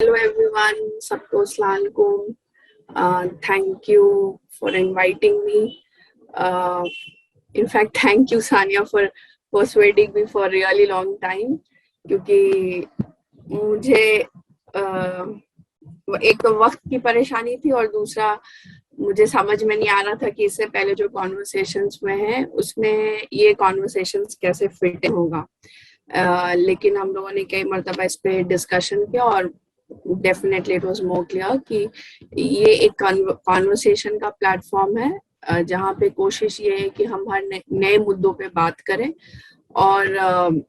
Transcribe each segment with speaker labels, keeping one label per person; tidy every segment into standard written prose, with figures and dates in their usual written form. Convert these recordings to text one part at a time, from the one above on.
Speaker 1: Hello everyone, सबको अस्सलाम वालेकुम. Thank you for inviting me. In fact, thank you Sania for persuading me for a really long time. क्योंकि मुझे एक तो वक्त की परेशानी थी और दूसरा मुझे समझ में नहीं आ रहा था कि इससे पहले जो कॉन्वर्सेशंस में है उसमें ये कॉन्वर्सेशंस कैसे फिट होगा. लेकिन हम लोगों ने कई मरतबा इस पे डिस्कशन किया और definitely it was more clear कि ये एक कॉन्वर्सेशन का प्लेटफॉर्म है जहाँ पे कोशिश ये है कि हम हर नए मुद्दों पे बात करें और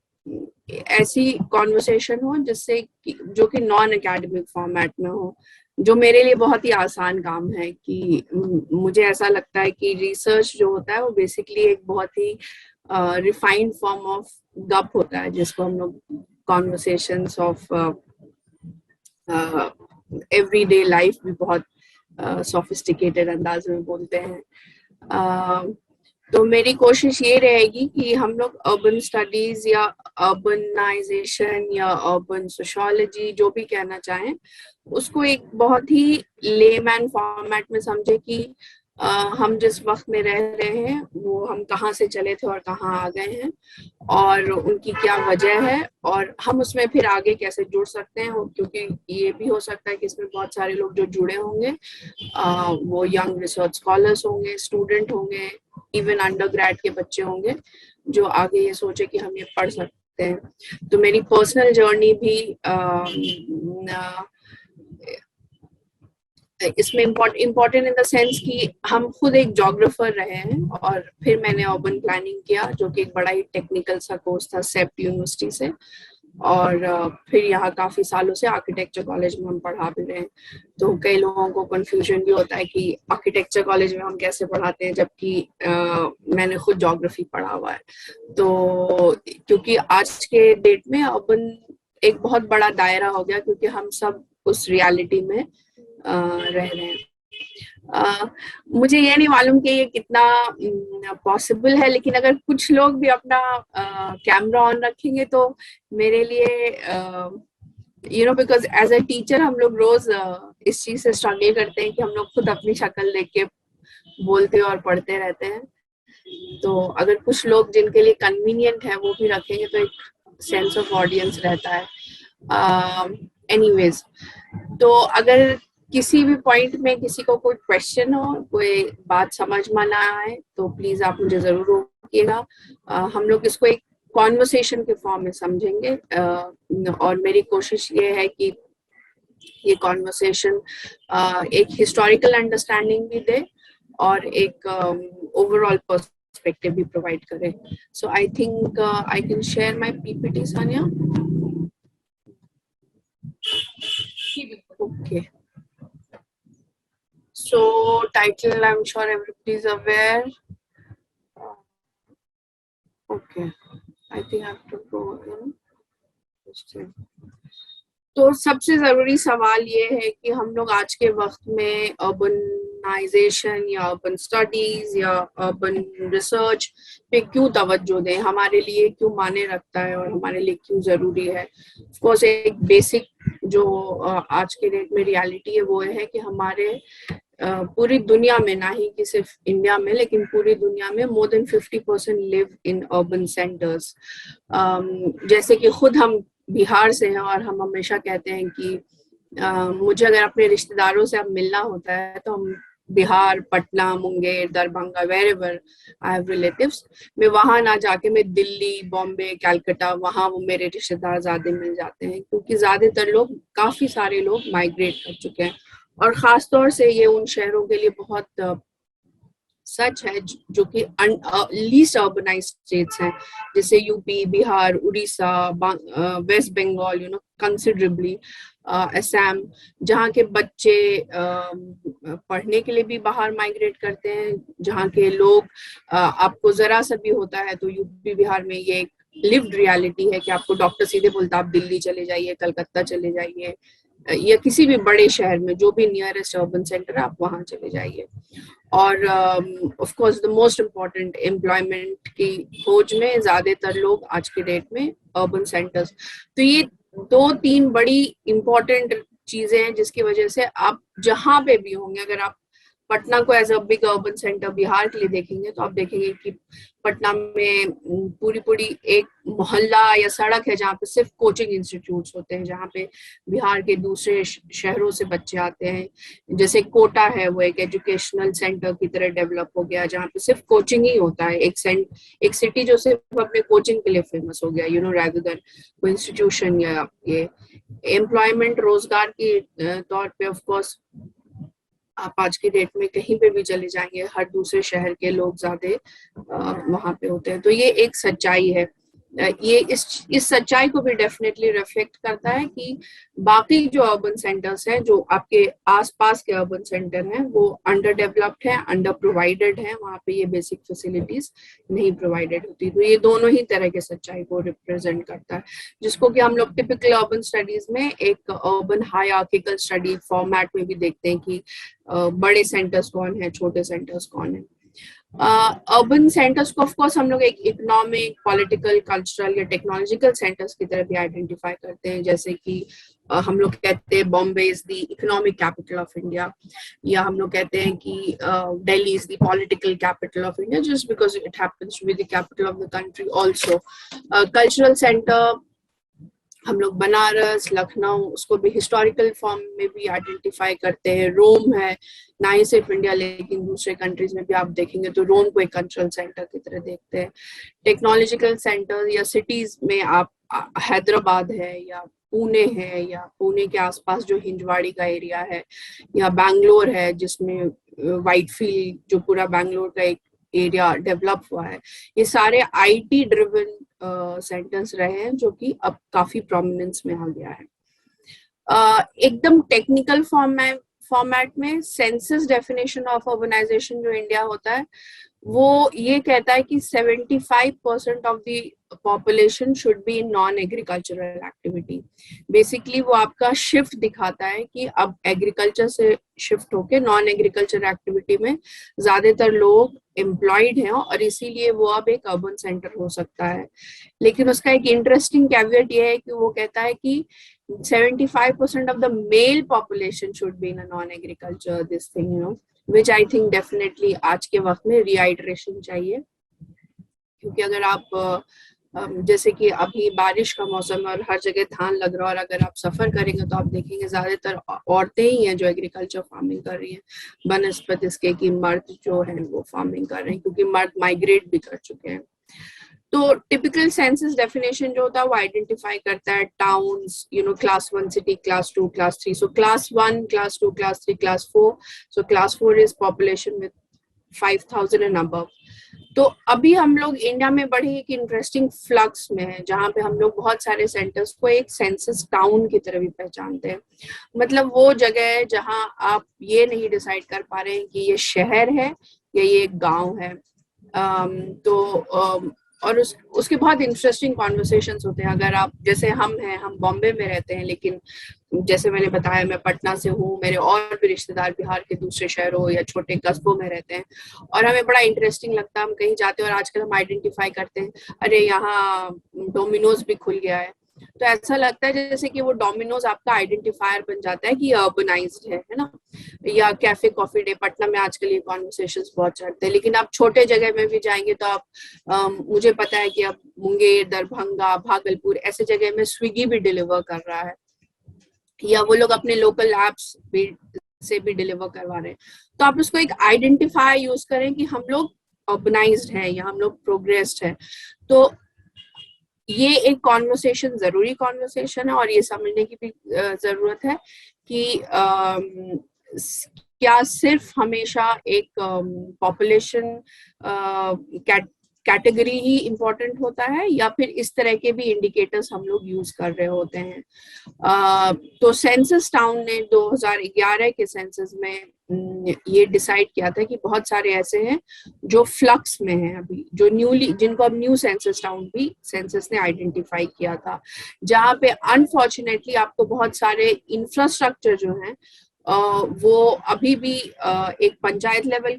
Speaker 1: ऐसी कॉन्वर्सेशन हो जिससे जो कि नॉन एकेडमिक फॉर्मेट में हो, जो मेरे लिए बहुत ही आसान काम है. कि मुझे ऐसा लगता है कि रिसर्च जो होता है वो बेसिकली एक बहुत ही रिफाइंड फॉर्म ऑफ गप होता है, जिसको हम लोग कॉन्वर्सेशंस ऑफ एवरीडे लाइफ भी बहुत सोफिस्टिकेटेड अंदाज में बोलते हैं. तो मेरी कोशिश ये रहेगी कि हम लोग अर्बन स्टडीज या अर्बनाइजेशन या अर्बन सोशियोलॉजी जो भी कहना चाहें उसको एक बहुत ही लेमैन फॉर्मेट में समझे कि हम जिस वक्त में रह रहे हैं वो हम कहाँ से चले थे और कहाँ आ गए हैं और उनकी क्या वजह है और हम उसमें फिर आगे कैसे जुड़ सकते हैं. क्योंकि ये भी हो सकता है कि इसमें बहुत सारे लोग जो जुड़े होंगे वो यंग रिसर्च स्कॉलर्स होंगे, स्टूडेंट होंगे, इवन अंडर ग्रेड के बच्चे होंगे जो आगे ये सोचे कि हम ये पढ़ सकते हैं. तो मेरी पर्सनल जर्नी भी इसमें इम्पोर्टेंट इन द सेंस कि हम खुद एक जोग्राफर रहे हैं और फिर मैंने अर्बन प्लानिंग किया जो कि एक बड़ा ही टेक्निकल सा कोर्स था सेप्ट यूनिवर्सिटी से. और फिर यहाँ काफी सालों से आर्किटेक्चर कॉलेज में हम पढ़ा भी रहे हैं. तो कई लोगों को कंफ्यूजन भी होता है कि आर्किटेक्चर कॉलेज में हम कैसे पढ़ाते हैं जबकि मैंने खुद ज्योग्राफी पढ़ा हुआ है. तो क्योंकि आज के डेट में अर्बन एक बहुत बड़ा दायरा हो गया क्योंकि हम सब उस रियलिटी में रह रहे हैं. मुझे ये नहीं मालूम कि ये कितना पॉसिबल है, लेकिन अगर कुछ लोग भी अपना कैमरा ऑन रखेंगे तो मेरे लिए बिकॉज एज अ टीचर हम लोग रोज इस चीज से स्ट्रगल करते हैं कि हम लोग खुद अपनी शक्ल देख के बोलते और पढ़ते रहते हैं. तो अगर कुछ लोग जिनके लिए कन्वीनियंट है वो भी रखेंगे तो एक सेंस ऑफ ऑडियंस रहता है. एनीवेज, तो अगर किसी भी पॉइंट में किसी को कोई क्वेश्चन हो, कोई बात समझ में ना आए तो प्लीज आप मुझे जरूर रोकिएगा. हम लोग इसको एक कॉन्वर्सेशन के फॉर्म में समझेंगे और मेरी कोशिश ये है कि ये कॉन्वर्सेशन एक हिस्टोरिकल अंडरस्टैंडिंग भी दे और एक ओवरऑल पर्सपेक्टिव भी प्रोवाइड करे. So I think I can share my PPT. Sania, okay. So title, I'm sure everybody is aware. Okay, I think I have to go in. तो सबसे जरूरी सवाल ये है कि हम लोग आज के वक्त में अर्बनाइजेशन या अर्बन स्टडीज या अर्बन रिसर्च पे क्यों तवज्जो दें, हमारे लिए क्यों मायने रखता है और हमारे लिए क्यों जरूरी है. ऑफ कोर्स एक बेसिक जो आज के डेट में रियलिटी है वो है कि हमारे पूरी दुनिया में, ना ही कि सिर्फ इंडिया में लेकिन पूरी दुनिया में more than 50% live in urban centres. जैसे कि खुद हम बिहार से हैं और हम हमेशा कहते हैं कि मुझे अगर अपने रिश्तेदारों से अब मिलना होता है तो हम Bihar, Patna, Munger, Darbhanga, wherever I have relatives, मैं वहां ना जाके मैं दिल्ली, बॉम्बे, कलकत्ता, वहां वो मेरे रिश्तेदार ज्यादा मिल जाते हैं क्योंकि ज्यादातर लोग, काफी सारे लोग माइग्रेट कर चुके हैं. और खास तौर से ये उन शहरों के लिए बहुत सच है जो कि लीस्ट अर्बनाइज्ड स्टेट्स हैं, जैसे यूपी, बिहार, उड़ीसा, वेस्ट बंगाल, कंसिडरेबली असम, जहाँ के बच्चे पढ़ने के लिए भी बाहर माइग्रेट करते हैं, जहाँ के लोग आपको जरा सा भी होता है तो यूपी बिहार में ये एक लिव्ड रियलिटी है कि आपको डॉक्टर सीधे बोलता आप दिल्ली चले जाइए, कलकत्ता चले जाइए, या किसी भी बड़े शहर में जो भी नियरेस्ट अर्बन सेंटर है, आप वहां चले जाइए। और of course the most important, employment की खोज में ज्यादातर लोग आज के डेट में अर्बन सेंटर्स। तो ये 2-3 बड़ी इंपॉर्टेंट चीजें हैं जिसकी वजह से आप जहां पे भी होंगे, अगर आप पटना को as a big urban centre Bihar के लिए देखेंगे तो आप देखेंगे कि पटना में पूरी पूरी एक मोहल्ला या सड़क है जहाँ पे सिर्फ कोचिंग इंस्टीट्यूट्स होते हैं, जहाँ पे बिहार के दूसरे शहरों से बच्चे आते हैं। जैसे कोटा है, वो एक एजुकेशनल सेंटर की तरह डेवलप हो गया, जहाँ पे सिर्फ कोचिंग ही होता है। एक सिटी जो सिर्फ अपने कोचिंग के लिए फेमस हो गया, रादर देन कोई इंस्टीट्यूशन। या ये एम्प्लॉयमेंट, रोजगार के तौर पे ऑफ कोर्स आप आज की डेट में कहीं पे भी चले जाएंगे, हर दूसरे शहर के लोग ज्यादा वहां पे होते हैं। तो ये एक सच्चाई है। ये इस सच्चाई को भी डेफिनेटली रिफ्लेक्ट करता है कि बाकी जो अर्बन सेंटर्स हैं, जो आपके आसपास के अर्बन सेंटर हैं, वो अंडर डेवलप्ड हैं, अंडर प्रोवाइडेड हैं, वहाँ पे ये बेसिक फैसिलिटीज नहीं प्रोवाइडेड होती। तो ये दोनों ही तरह के सच्चाई को रिप्रेजेंट करता है, जिसको कि हम लोग टिपिकल अर्बन स्टडीज में एक अर्बन हायरार्किकल स्टडी फॉर्मेट में भी देखते हैं कि बड़े सेंटर्स कौन है, छोटे सेंटर्स कौन है। अर्बन सेंटर्स को ऑफ कोर्स हम लोग एक इकोनॉमिक, पॉलिटिकल, कल्चरल या टेक्नोलॉजिकल सेंटर्स की तरह भी आइडेंटिफाई करते हैं। जैसे कि हम लोग कहते हैं Bombay is the economic capital of India, या हम लोग कहते हैं कि Delhi is the political capital of India, just because it happens to be the capital of the country also. Cultural centre हम लोग बनारस, लखनऊ, उसको भी हिस्टोरिकल फॉर्म में भी आइडेंटिफाई करते हैं। रोम है, ना ही सिर्फ इंडिया लेकिन दूसरे कंट्रीज में भी आप देखेंगे तो रोम को एक कल्चरल सेंटर की तरह देखते हैं। टेक्नोलॉजिकल सेंटर या सिटीज में आप हैदराबाद है, या पुणे है, या पुणे के आसपास जो हिंजवाड़ी का एरिया है, या बैंगलोर है जिसमें व्हाइटफील्ड, जो पूरा बैंगलोर का एक एरिया डेवलप हुआ है। ये सारे आईटी ड्रिवन सेंटर्स रहे हैं, जो कि अब काफी प्रोमिनेंस में आ गया है। एकदम टेक्निकल फॉर्मेट में सेंसस डेफिनेशन ऑफ अर्बनाइजेशन जो इंडिया होता है, वो ये कहता है कि 75% of the population should be in non agricultural activity. Basically वो आपका शिफ्ट दिखाता है कि अब एग्रीकल्चर से शिफ्ट होके नॉन एग्रीकल्चर एक्टिविटी में ज्यादातर लोग एम्प्लॉयड हैं, और इसीलिए वो अब एक अर्बन सेंटर हो सकता है। लेकिन उसका एक इंटरेस्टिंग कैविएट ये है कि वो कहता है कि 75% of the male population should be in a non-agriculture this thing, which I think definitely आज के वक्त में reiteration चाहिए। क्योंकि अगर आप जैसे कि अभी बारिश का मौसम और हर जगह धान लग रहा है, और अगर आप सफर करेंगे तो आप देखेंगे ज्यादातर औरतें ही हैं जो एग्रीकल्चर फार्मिंग कर रही हैं, बनस्पत इसके कि मर्द जो है वो फार्मिंग कर रहे हैं, क्योंकि मर्द माइग्रेट भी कर चुके हैं। तो टिपिकल सेंसस डेफिनेशन जो होता है वो आइडेंटिफाई करता है towns, class 1 city, class 2, class 3। So class 1, class 2, class 3, class 4। So class 4 is population with 5,000 and above. तो अभी हम लोग इंडिया में बड़े एक इंटरेस्टिंग फ्लक्स में है, जहाँ पे हम लोग बहुत सारे सेंटर्स को एक सेंसस टाउन की तरह भी पहचानते हैं। मतलब वो जगह है जहाँ आप ये नहीं डिसाइड कर पा रहे हैं कि ये शहर है या ये एक गांव है। और उसके बहुत इंटरेस्टिंग कॉन्वर्सेशंस होते हैं। अगर आप, जैसे हम बॉम्बे में रहते हैं, लेकिन जैसे मैंने बताया मैं पटना से हूँ, मेरे और भी रिश्तेदार बिहार के दूसरे शहरों या छोटे कस्बों में रहते हैं, और हमें बड़ा इंटरेस्टिंग लगता है। हम कहीं जाते हैं और आजकल हम आइडेंटिफाई करते हैं, अरे यहाँ डोमिनोज भी खुल गया है। तो ऐसा लगता है जैसे कि वो डोमिनोज आपका आइडेंटिफायर बन जाता है कि अर्बनाइज्ड है ना। या कैफे कॉफी डे, पटना में आजकल ये कॉन्वर्सेशंस बहुत चलते हैं। लेकिन आप छोटे जगह में भी जाएंगे तो आप मुझे पता है कि अब मुंगेर, दरभंगा, भागलपुर ऐसे जगह में स्विगी भी डिलीवर कर रहा है, या वो लोग अपने लोकल एप्स से भी डिलीवर करवा रहे हैं। तो आप उसको एक आइडेंटिफाई यूज करें कि हम लोग अर्बनाइज्ड हैं या हम लोग प्रोग्रेस्ड हैं। तो ये एक कॉन्वर्सेशन, जरूरी कॉन्वर्सेशन है, और ये समझने की भी जरूरत है कि क्या सिर्फ हमेशा एक पॉपुलेशन कैटेगरी ही इम्पोर्टेंट होता है या फिर इस तरह के भी इंडिकेटर्स हम लोग यूज कर रहे होते हैं? तो सेंसस टाउन ने 2011 के सेंसस में ये डिसाइड किया था कि बहुत सारे ऐसे हैं जो फ्लक्स में हैं अभी, जो न्यूली, जिनको अब न्यू सेंसस टाउन भी सेंसस ने आइडेंटिफाई किया था, जहाँ पे अनफॉर्चुनेटली आपको बहुत सारे इंफ्रास्ट्रक्चर जो हैं वो अभी भी एक पंचायत लेवल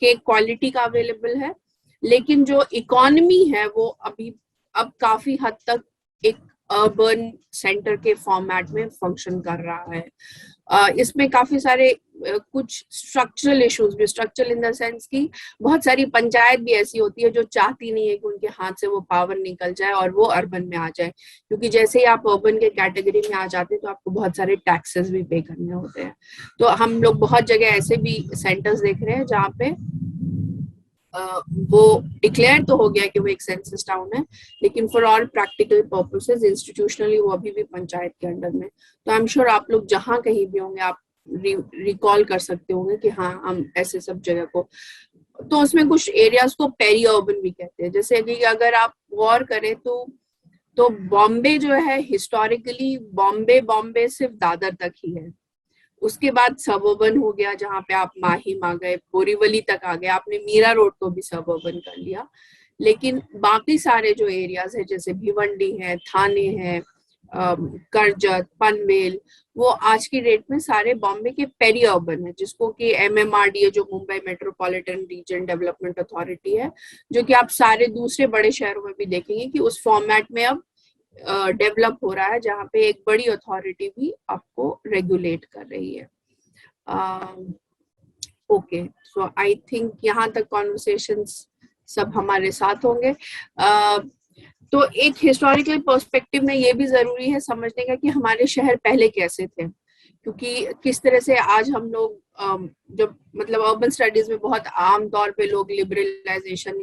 Speaker 1: के क्वालिटी का अवेलेबल है, लेकिन जो इकोनॉमी है वो अभी अब काफी हद तक एक अर्बन सेंटर के फॉर्मेट में फंक्शन कर रहा है। इसमें काफी सारे कुछ स्ट्रक्चरल इश्यूज भी, स्ट्रक्चरल इन द सेंस की बहुत सारी पंचायत भी ऐसी होती है जो चाहती नहीं है कि उनके हाथ से वो पावर निकल जाए और वो अर्बन में आ जाए, क्योंकि जैसे ही आप अर्बन के कैटेगरी में आ जाते हैं तो आपको बहुत सारे टैक्सेस भी पे करने होते हैं। तो हम लोग बहुत जगह ऐसे भी सेंटर्स देख रहे हैं जहाँ पे वो डिक्लेयर तो हो गया कि वो एक सेंसस टाउन है, लेकिन for all practical purposes institutionally वो अभी भी पंचायत के अंडर में। तो आई एम श्योर आप लोग जहां कहीं भी होंगे आप रिकॉल कर सकते होंगे कि हाँ हम ऐसे सब जगह को, तो उसमें कुछ एरियाज को पेरी अर्बन भी कहते हैं। जैसे कि अगर आप गौर करें तो बॉम्बे जो है हिस्टोरिकली बॉम्बे सिर्फ दादर तक ही है, उसके बाद सबअर्बन हो गया जहाँ पे आप माहिम आ गए, बोरीवली तक आ गए, आपने मीरा रोड को भी सबअर्बन कर लिया, लेकिन बाकी सारे जो एरियाज है जैसे भिवंडी है, थाने है, करजत, पनवेल, वो आज की डेट में सारे बॉम्बे के पेरी अर्बन है, जिसको कि MMRDA जो Mumbai metropolitan region development authority है, जो कि आप सारे दूसरे बड़े शहरों में भी देखेंगे कि उस फॉर्मेट में अब डेवलप हो रहा है, जहाँ पे एक बड़ी अथॉरिटी भी आपको रेगुलेट कर रही है। ओके, सो आई थिंक यहाँ तक कॉन्वर्सेशंस सब हमारे साथ होंगे। तो एक हिस्टोरिकल पर्सपेक्टिव में ये भी जरूरी है समझने का कि हमारे शहर पहले कैसे थे, क्योंकि किस तरह से आज हम लोग जब मतलब अर्बन स्टडीज में बहुत आम तौर पे लोग लिबरलाइजेशन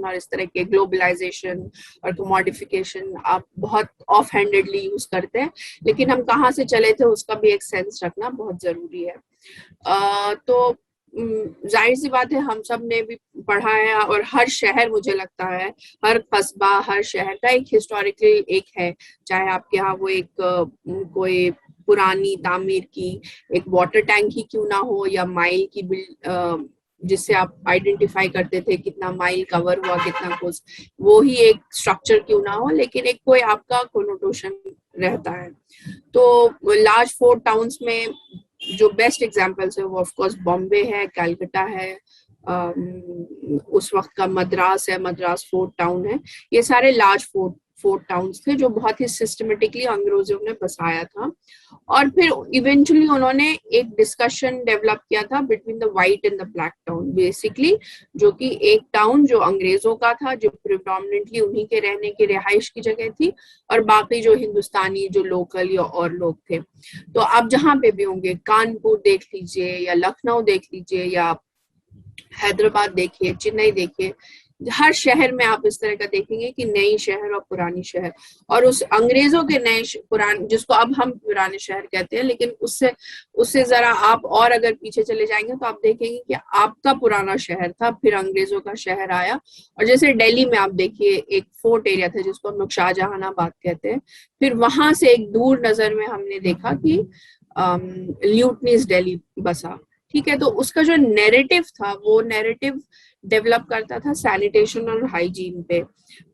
Speaker 1: और इस तरह के ग्लोबलाइजेशन और कमोडिफिकेशन आप बहुत ऑफ हैंडेडली यूज करते हैं, लेकिन हम कहाँ से चले थे उसका भी एक सेंस रखना बहुत जरूरी है। तो जाहिर सी बात है हम सब ने भी पढ़ा है, और हर शहर मुझे लगता है, हर कस्बा, हर शहर का एक हिस्टोरिकल एक है, चाहे आपके यहाँ वो एक कोई पुरानी तामीर की एक वाटर टैंक ही क्यों ना हो, या माइल की जिससे आप आइडेंटिफाई करते थे कितना माइल कवर हुआ, कितना कुछ, वो ही एक स्ट्रक्चर क्यों ना हो, लेकिन एक कोई आपका कोनोटेशन रहता है। तो लार्ज 4 टाउन्स में जो बेस्ट एग्जांपल्स है वो ऑफ कोर्स बॉम्बे है, कलकत्ता है, उस वक्त का मद्रास है, मद्रास फोर्ट टाउन है, ये सारे लार्ज फोर्ट टाउन्स थे जो बहुत ही सिस्टमेटिकली अंग्रेजों ने बसाया था। और फिर इवेंचुअली उन्होंने एक डिस्कशन डेवलप किया था between the white and the black town, basically जो कि एक टाउन जो अंग्रेजों का था, जो प्रिडोमिनेंटली उन्हीं के रहने की रिहाइश की जगह थी, और बाकी जो हिंदुस्तानी जो लोकल या और लोग थे। तो आप जहाँ पे भी होंगे, कानपुर देख लीजिए या लखनऊ देख लीजिए या हैदराबाद देखिए, चेन्नई देखिए, हर शहर में आप इस तरह का देखेंगे कि नई शहर और पुरानी शहर, और उस अंग्रेजों के नए पुराने, जिसको अब हम पुराने शहर कहते हैं, लेकिन उससे जरा आप और अगर पीछे चले जाएंगे तो आप देखेंगे कि आपका पुराना शहर था, फिर अंग्रेजों का शहर आया। और जैसे दिल्ली में आप देखिए एक फोर्ट एरिया था जिसको हम लोग शाहजहानाबाद कहते हैं, फिर वहां से एक दूर नजर में हमने देखा कि ल्यूटनीज दिल्ली बसा, ठीक है। तो उसका जो नैरेटिव था वो नैरेटिव डेवलप करता था सैनिटेशन और हाइजीन पे,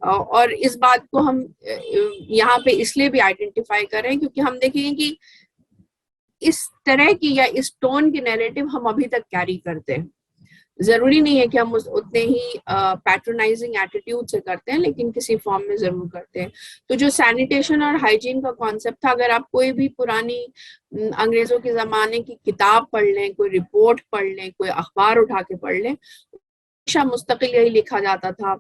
Speaker 1: और इस बात को हम यहाँ पे इसलिए भी आइडेंटिफाई कर रहे हैं क्योंकि हम देखेंगे कि इस तरह की या इस टोन की नैरेटिव हम अभी तक कैरी करते हैं। जरूरी नहीं है कि हम उतने ही पैट्रोनाइजिंग एटीट्यूड से करते हैं, लेकिन किसी फॉर्म में जरूर करते हैं। तो जो सैनिटेशन और हाइजीन का कॉन्सेप्ट था, अगर आप कोई भी पुरानी अंग्रेजों के जमाने की किताब पढ़ लें, कोई रिपोर्ट पढ़ लें, कोई अखबार उठा के पढ़ लें, हमेशा मुस्तकिल यही लिखा जाता था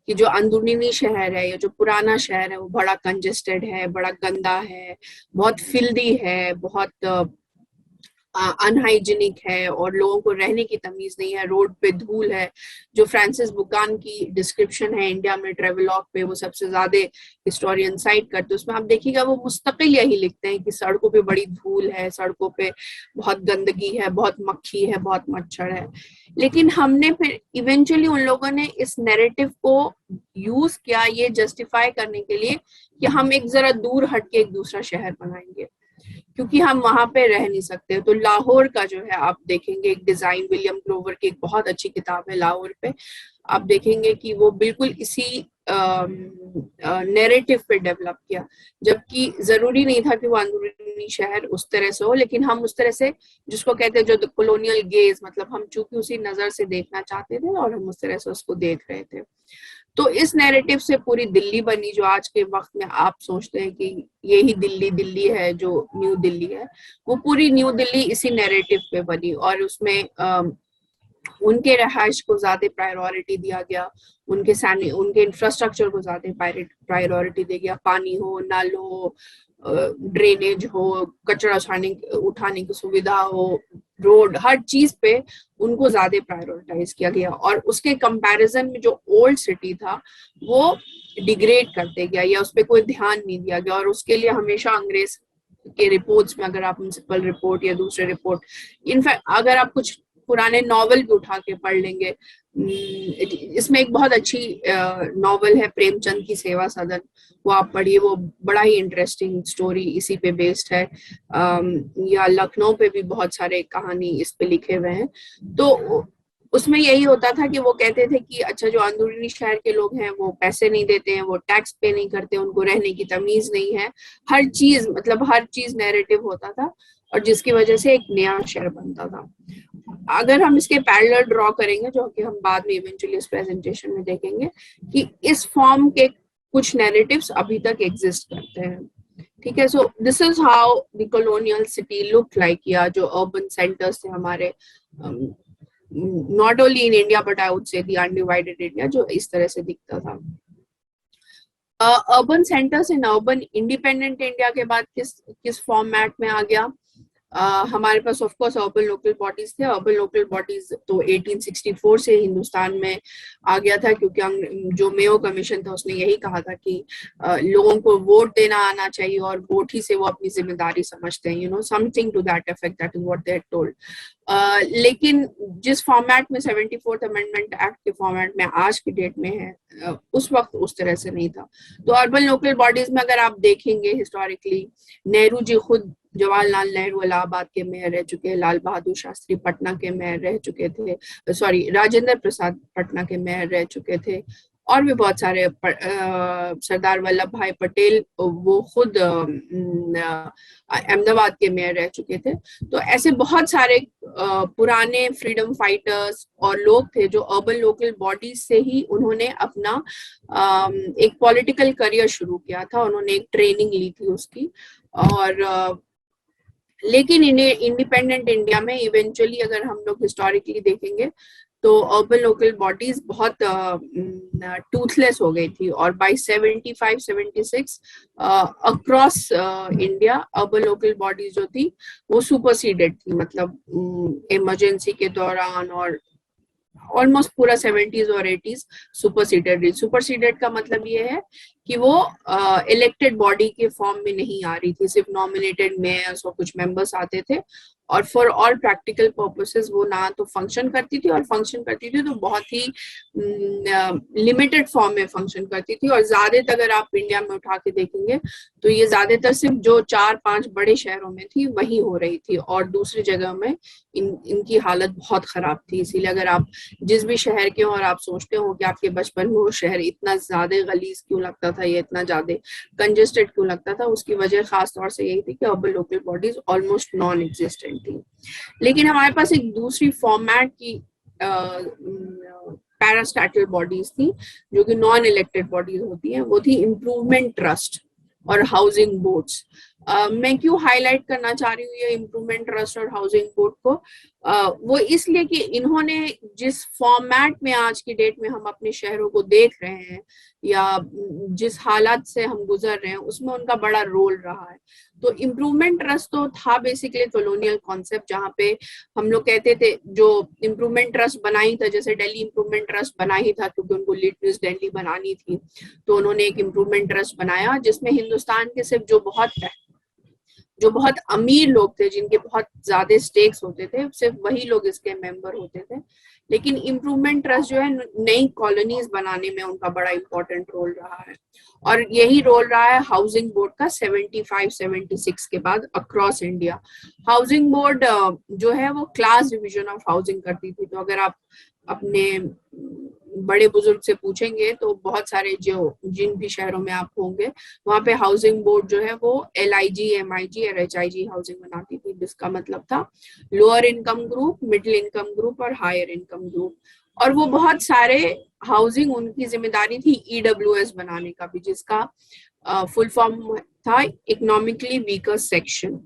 Speaker 1: कि जो अंदरूनी शहर है या जो पुराना शहर है वो बड़ा कंजेस्टेड है, बड़ा गंदा है, बहुत फिल्दी है, बहुत अनहाइजीनिक है और लोगों को रहने की तमीज नहीं है, रोड पे धूल है। जो फ्रांसिस बुकान की डिस्क्रिप्शन है इंडिया में ट्रेवलॉग पे, वो सबसे ज्यादा हिस्टोरियन साइट करते, उसमें आप देखिएगा वो मुस्तकिल यही लिखते हैं कि सड़कों पे बड़ी धूल है, सड़कों पे बहुत गंदगी है, बहुत मक्खी है, बहुत मच्छर है। लेकिन हमने फिर इवेंचुअली उन लोगों ने इस नैरेटिव को यूज किया ये जस्टिफाई करने के लिए कि हम एक जरा दूर हट के एक दूसरा शहर बनाएंगे, क्योंकि हम वहां पे रह नहीं सकते। तो लाहौर का जो है आप देखेंगे एक डिजाइन, विलियम ग्लोवर की एक बहुत अच्छी किताब है लाहौर पे, आप देखेंगे कि वो बिल्कुल इसी नैरेटिव पे डेवलप किया, जबकि जरूरी नहीं था कि वो अंदरूनी शहर उस तरह से हो, लेकिन हम उस तरह से, जिसको कहते हैं जो कॉलोनियल गेज, मतलब हम चूंकि उसी नजर से देखना चाहते थे और हम उस तरह से उसको देख रहे थे। तो इस नैरेटिव से पूरी दिल्ली बनी, जो आज के वक्त में आप सोचते हैं कि यही दिल्ली दिल्ली है, जो न्यू दिल्ली है, वो पूरी न्यू दिल्ली इसी नैरेटिव पे बनी। और उसमें उनके रहायश को ज्यादा प्रायोरिटी दिया गया, उनके इंफ्रास्ट्रक्चर को ज्यादा प्रायोरिटी दिया गया, पानी हो, नल हो, ड्रेनेज हो, कचरा उठाने की सुविधा हो, रोड, हर चीज पे उनको ज्यादा प्रायोरिटाइज किया गया। और उसके कंपैरिजन में जो ओल्ड सिटी था वो डिग्रेड करते गया या उस पर कोई ध्यान नहीं दिया गया। और उसके लिए हमेशा अंग्रेज के रिपोर्ट्स में, अगर आप म्युनिसिपल रिपोर्ट या दूसरे रिपोर्ट, इनफैक्ट अगर आप कुछ पुराने नॉवल भी उठा के पढ़ लेंगे, इसमें एक बहुत अच्छी नॉवल है प्रेमचंद की सेवा सदन, वो आप पढ़िए, वो बड़ा ही इंटरेस्टिंग स्टोरी इसी पे बेस्ड है। या लखनऊ पे भी बहुत सारे कहानी इस पे लिखे हुए हैं। तो उसमें यही होता था कि वो कहते थे कि अच्छा, जो अंदरूनी शहर के लोग हैं वो पैसे नहीं देते हैं, वो टैक्स पे नहीं करते, उनको रहने की तमीज नहीं है, हर चीज, मतलब हर चीज नैरेटिव होता था, और जिसकी वजह से एक नया शहर बनता था। अगर हम इसके पैरेलल ड्रॉ करेंगे, जो कि हम बाद में इवेंचुअली इस प्रेजेंटेशन में देखेंगे, कि इस फॉर्म के कुछ नैरेटिव्स अभी तक एग्जिस्ट करते हैं। ठीक है, so this is how the colonial city look like, या जो अर्बन सेंटर्स थे हमारे, not only in India but I would say the undivided India, जो इस तरह से दिखता था। Urban centres in urban independent India के बाद किस फॉर्मेट में आ गया? हमारे पास of course urban local bodies थे। अर्बन लोकल बॉडीज तो 1864 से हिंदुस्तान में आ गया था, क्योंकि जो मेयो कमीशन था उसने यही कहा था कि लोगों को वोट देना आना चाहिए और वोट ही से वो अपनी जिम्मेदारी समझते हैं, you know, something to that effect, that is what they had told. लेकिन जिस फॉर्मेट में 74th अमेंडमेंट एक्ट के फॉर्मेट में आज की डेट में है, उस वक्त उस तरह से नहीं था। तो अर्बन लोकल बॉडीज में अगर आप देखेंगे हिस्टोरिकली, नेहरू जी खुद, जवाहरलाल नेहरू इलाहाबाद के मेयर रह चुके हैं, लाल बहादुर शास्त्री पटना के मेयर रह चुके थे, सॉरी राजेंद्र प्रसाद पटना के मेयर रह चुके थे, और भी बहुत सारे, सरदार वल्लभ भाई पटेल वो खुद अहमदाबाद के मेयर रह चुके थे। तो ऐसे बहुत सारे पुराने फ्रीडम फाइटर्स और लोग थे जो अर्बन लोकल बॉडीज से ही उन्होंने अपना एक पॉलिटिकल करियर शुरू किया था, उन्होंने एक ट्रेनिंग ली थी उसकी। और लेकिन इंडिपेंडेंट इंडिया में इवेंचुअली अगर हम लोग हिस्टोरिकली देखेंगे तो अर्बन लोकल बॉडीज बहुत टूथलेस हो गई थी, और by 75-76 across India urban local bodies जो थी वो सुपरसीडेड थी, मतलब इमरजेंसी के दौरान और ऑलमोस्ट पूरा 70s और 80s सुपरसीडेड का मतलब ये है कि वो इलेक्टेड बॉडी के फॉर्म में नहीं आ रही थी, सिर्फ नॉमिनेटेड मेयर्स और कुछ मेंबर्स आते थे, और फॉर ऑल प्रैक्टिकल पर्पसेस वो ना तो फंक्शन करती थी, और फंक्शन करती थी तो बहुत ही लिमिटेड फॉर्म में फंक्शन करती थी। और ज्यादातर अगर आप इंडिया में उठा के देखेंगे तो ये ज्यादातर सिर्फ जो 4-5 बड़े शहरों में थी वही हो रही थी, और दूसरी जगह में इनकी हालत बहुत खराब थी। इसीलिए अगर आप जिस भी शहर के हो और आप सोचते हो कि आपके बचपन में वो शहर इतना ज्यादा गलीज क्यों लगता था, ये इतना ज्यादा कंजेस्टेड क्यों लगता था, उसकी वजह खास तौर से यही थी कि urban local bodies almost non existent थी। लेकिन हमारे पास एक दूसरी फॉर्मेट की पैरास्टैटल बॉडीज थी जो कि नॉन इलेक्टेड बॉडीज होती हैं, वो थी इम्प्रूवमेंट ट्रस्ट और हाउसिंग बोर्ड्स। मैं क्यों हाईलाइट करना चाह रही हूँ ये इम्प्रूवमेंट ट्रस्ट और हाउसिंग बोर्ड को? वो इसलिए कि इन्होंने जिस फॉर्मेट में आज की डेट में हम अपने शहरों को देख रहे हैं या जिस हालात से हम गुजर रहे हैं उसमें उनका बड़ा रोल रहा है। तो इम्प्रूवमेंट ट्रस्ट तो था बेसिकली कॉलोनियल कॉन्सेप्ट, जहाँ पे हम लोग कहते थे जो इम्प्रूवमेंट ट्रस्ट बनाई था, जैसे दिल्ली इम्प्रूवमेंट ट्रस्ट बना ही था क्योंकि उनको लिटरेस दिल्ली बनानी थी, तो उन्होंने एक इम्प्रूवमेंट ट्रस्ट बनाया जिसमें हिंदुस्तान के सिर्फ जो बहुत अमीर लोग थे, जिनके बहुत ज्यादा स्टेक्स होते थे, सिर्फ वही लोग इसके मेंबर होते थे। लेकिन इम्प्रूवमेंट ट्रस्ट जो है नई कॉलोनीज बनाने में उनका बड़ा इंपॉर्टेंट रोल रहा है, और यही रोल रहा है हाउसिंग बोर्ड का 75-76 के बाद अक्रॉस इंडिया। हाउसिंग बोर्ड जो है वो क्लास डिवीजन ऑफ हाउसिंग करती थी। तो अगर आप अपने बड़े बुजुर्ग से पूछेंगे तो बहुत सारे जो जिन भी शहरों में आप होंगे वहां पे हाउसिंग बोर्ड जो है वो LIG, MIG और HIG हाउसिंग बनाती थी, जिसका मतलब था lower income group, middle income group और हायर इनकम ग्रुप। और वो बहुत सारे हाउसिंग उनकी जिम्मेदारी थी EWS बनाने का भी, जिसका फुल फॉर्म था इकोनॉमिकली वीकर सेक्शन।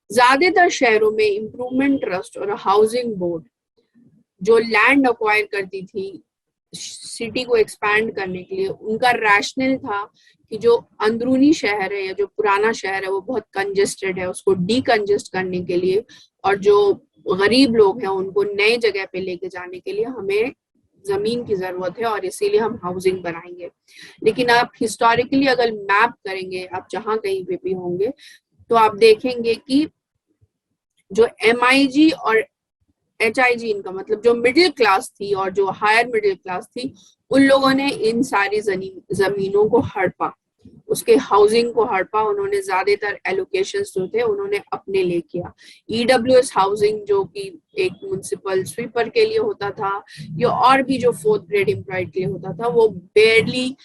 Speaker 1: ज्यादातर शहरों में इम्प्रूवमेंट ट्रस्ट और हाउसिंग बोर्ड जो लैंड अक्वायर करती थी सिटी को एक्सपैंड करने के लिए, उनका रैशनल था कि जो अंदरूनी शहर है या जो पुराना शहर है वो बहुत कंजेस्टेड है, उसको डीकंजेस्ट करने के लिए और जो गरीब लोग हैं उनको नए जगह पे लेके जाने के लिए हमें जमीन की जरूरत है और इसीलिए हम हाउसिंग बनाएंगे। लेकिन आप हिस्टोरिकली अगर मैप करेंगे, आप जहां कहीं पे भी होंगे, तो आप देखेंगे कि जो MIG और HIG इनका मतलब जो मिडिल क्लास थी और जो हायर मिडिल क्लास थी, उन लोगों ने इन सारी जमीनों को हड़पा, उसके हाउसिंग को हड़पा। उन्होंने ज्यादातर एलोकेशंस जो थे उन्होंने अपने लिए किया। EWS हाउसिंग जो कि एक म्युनिसिपल स्वीपर के लिए होता था या और भी जो 4th ग्रेड एम्प्लॉयड के लिए होता था, वो बेयरली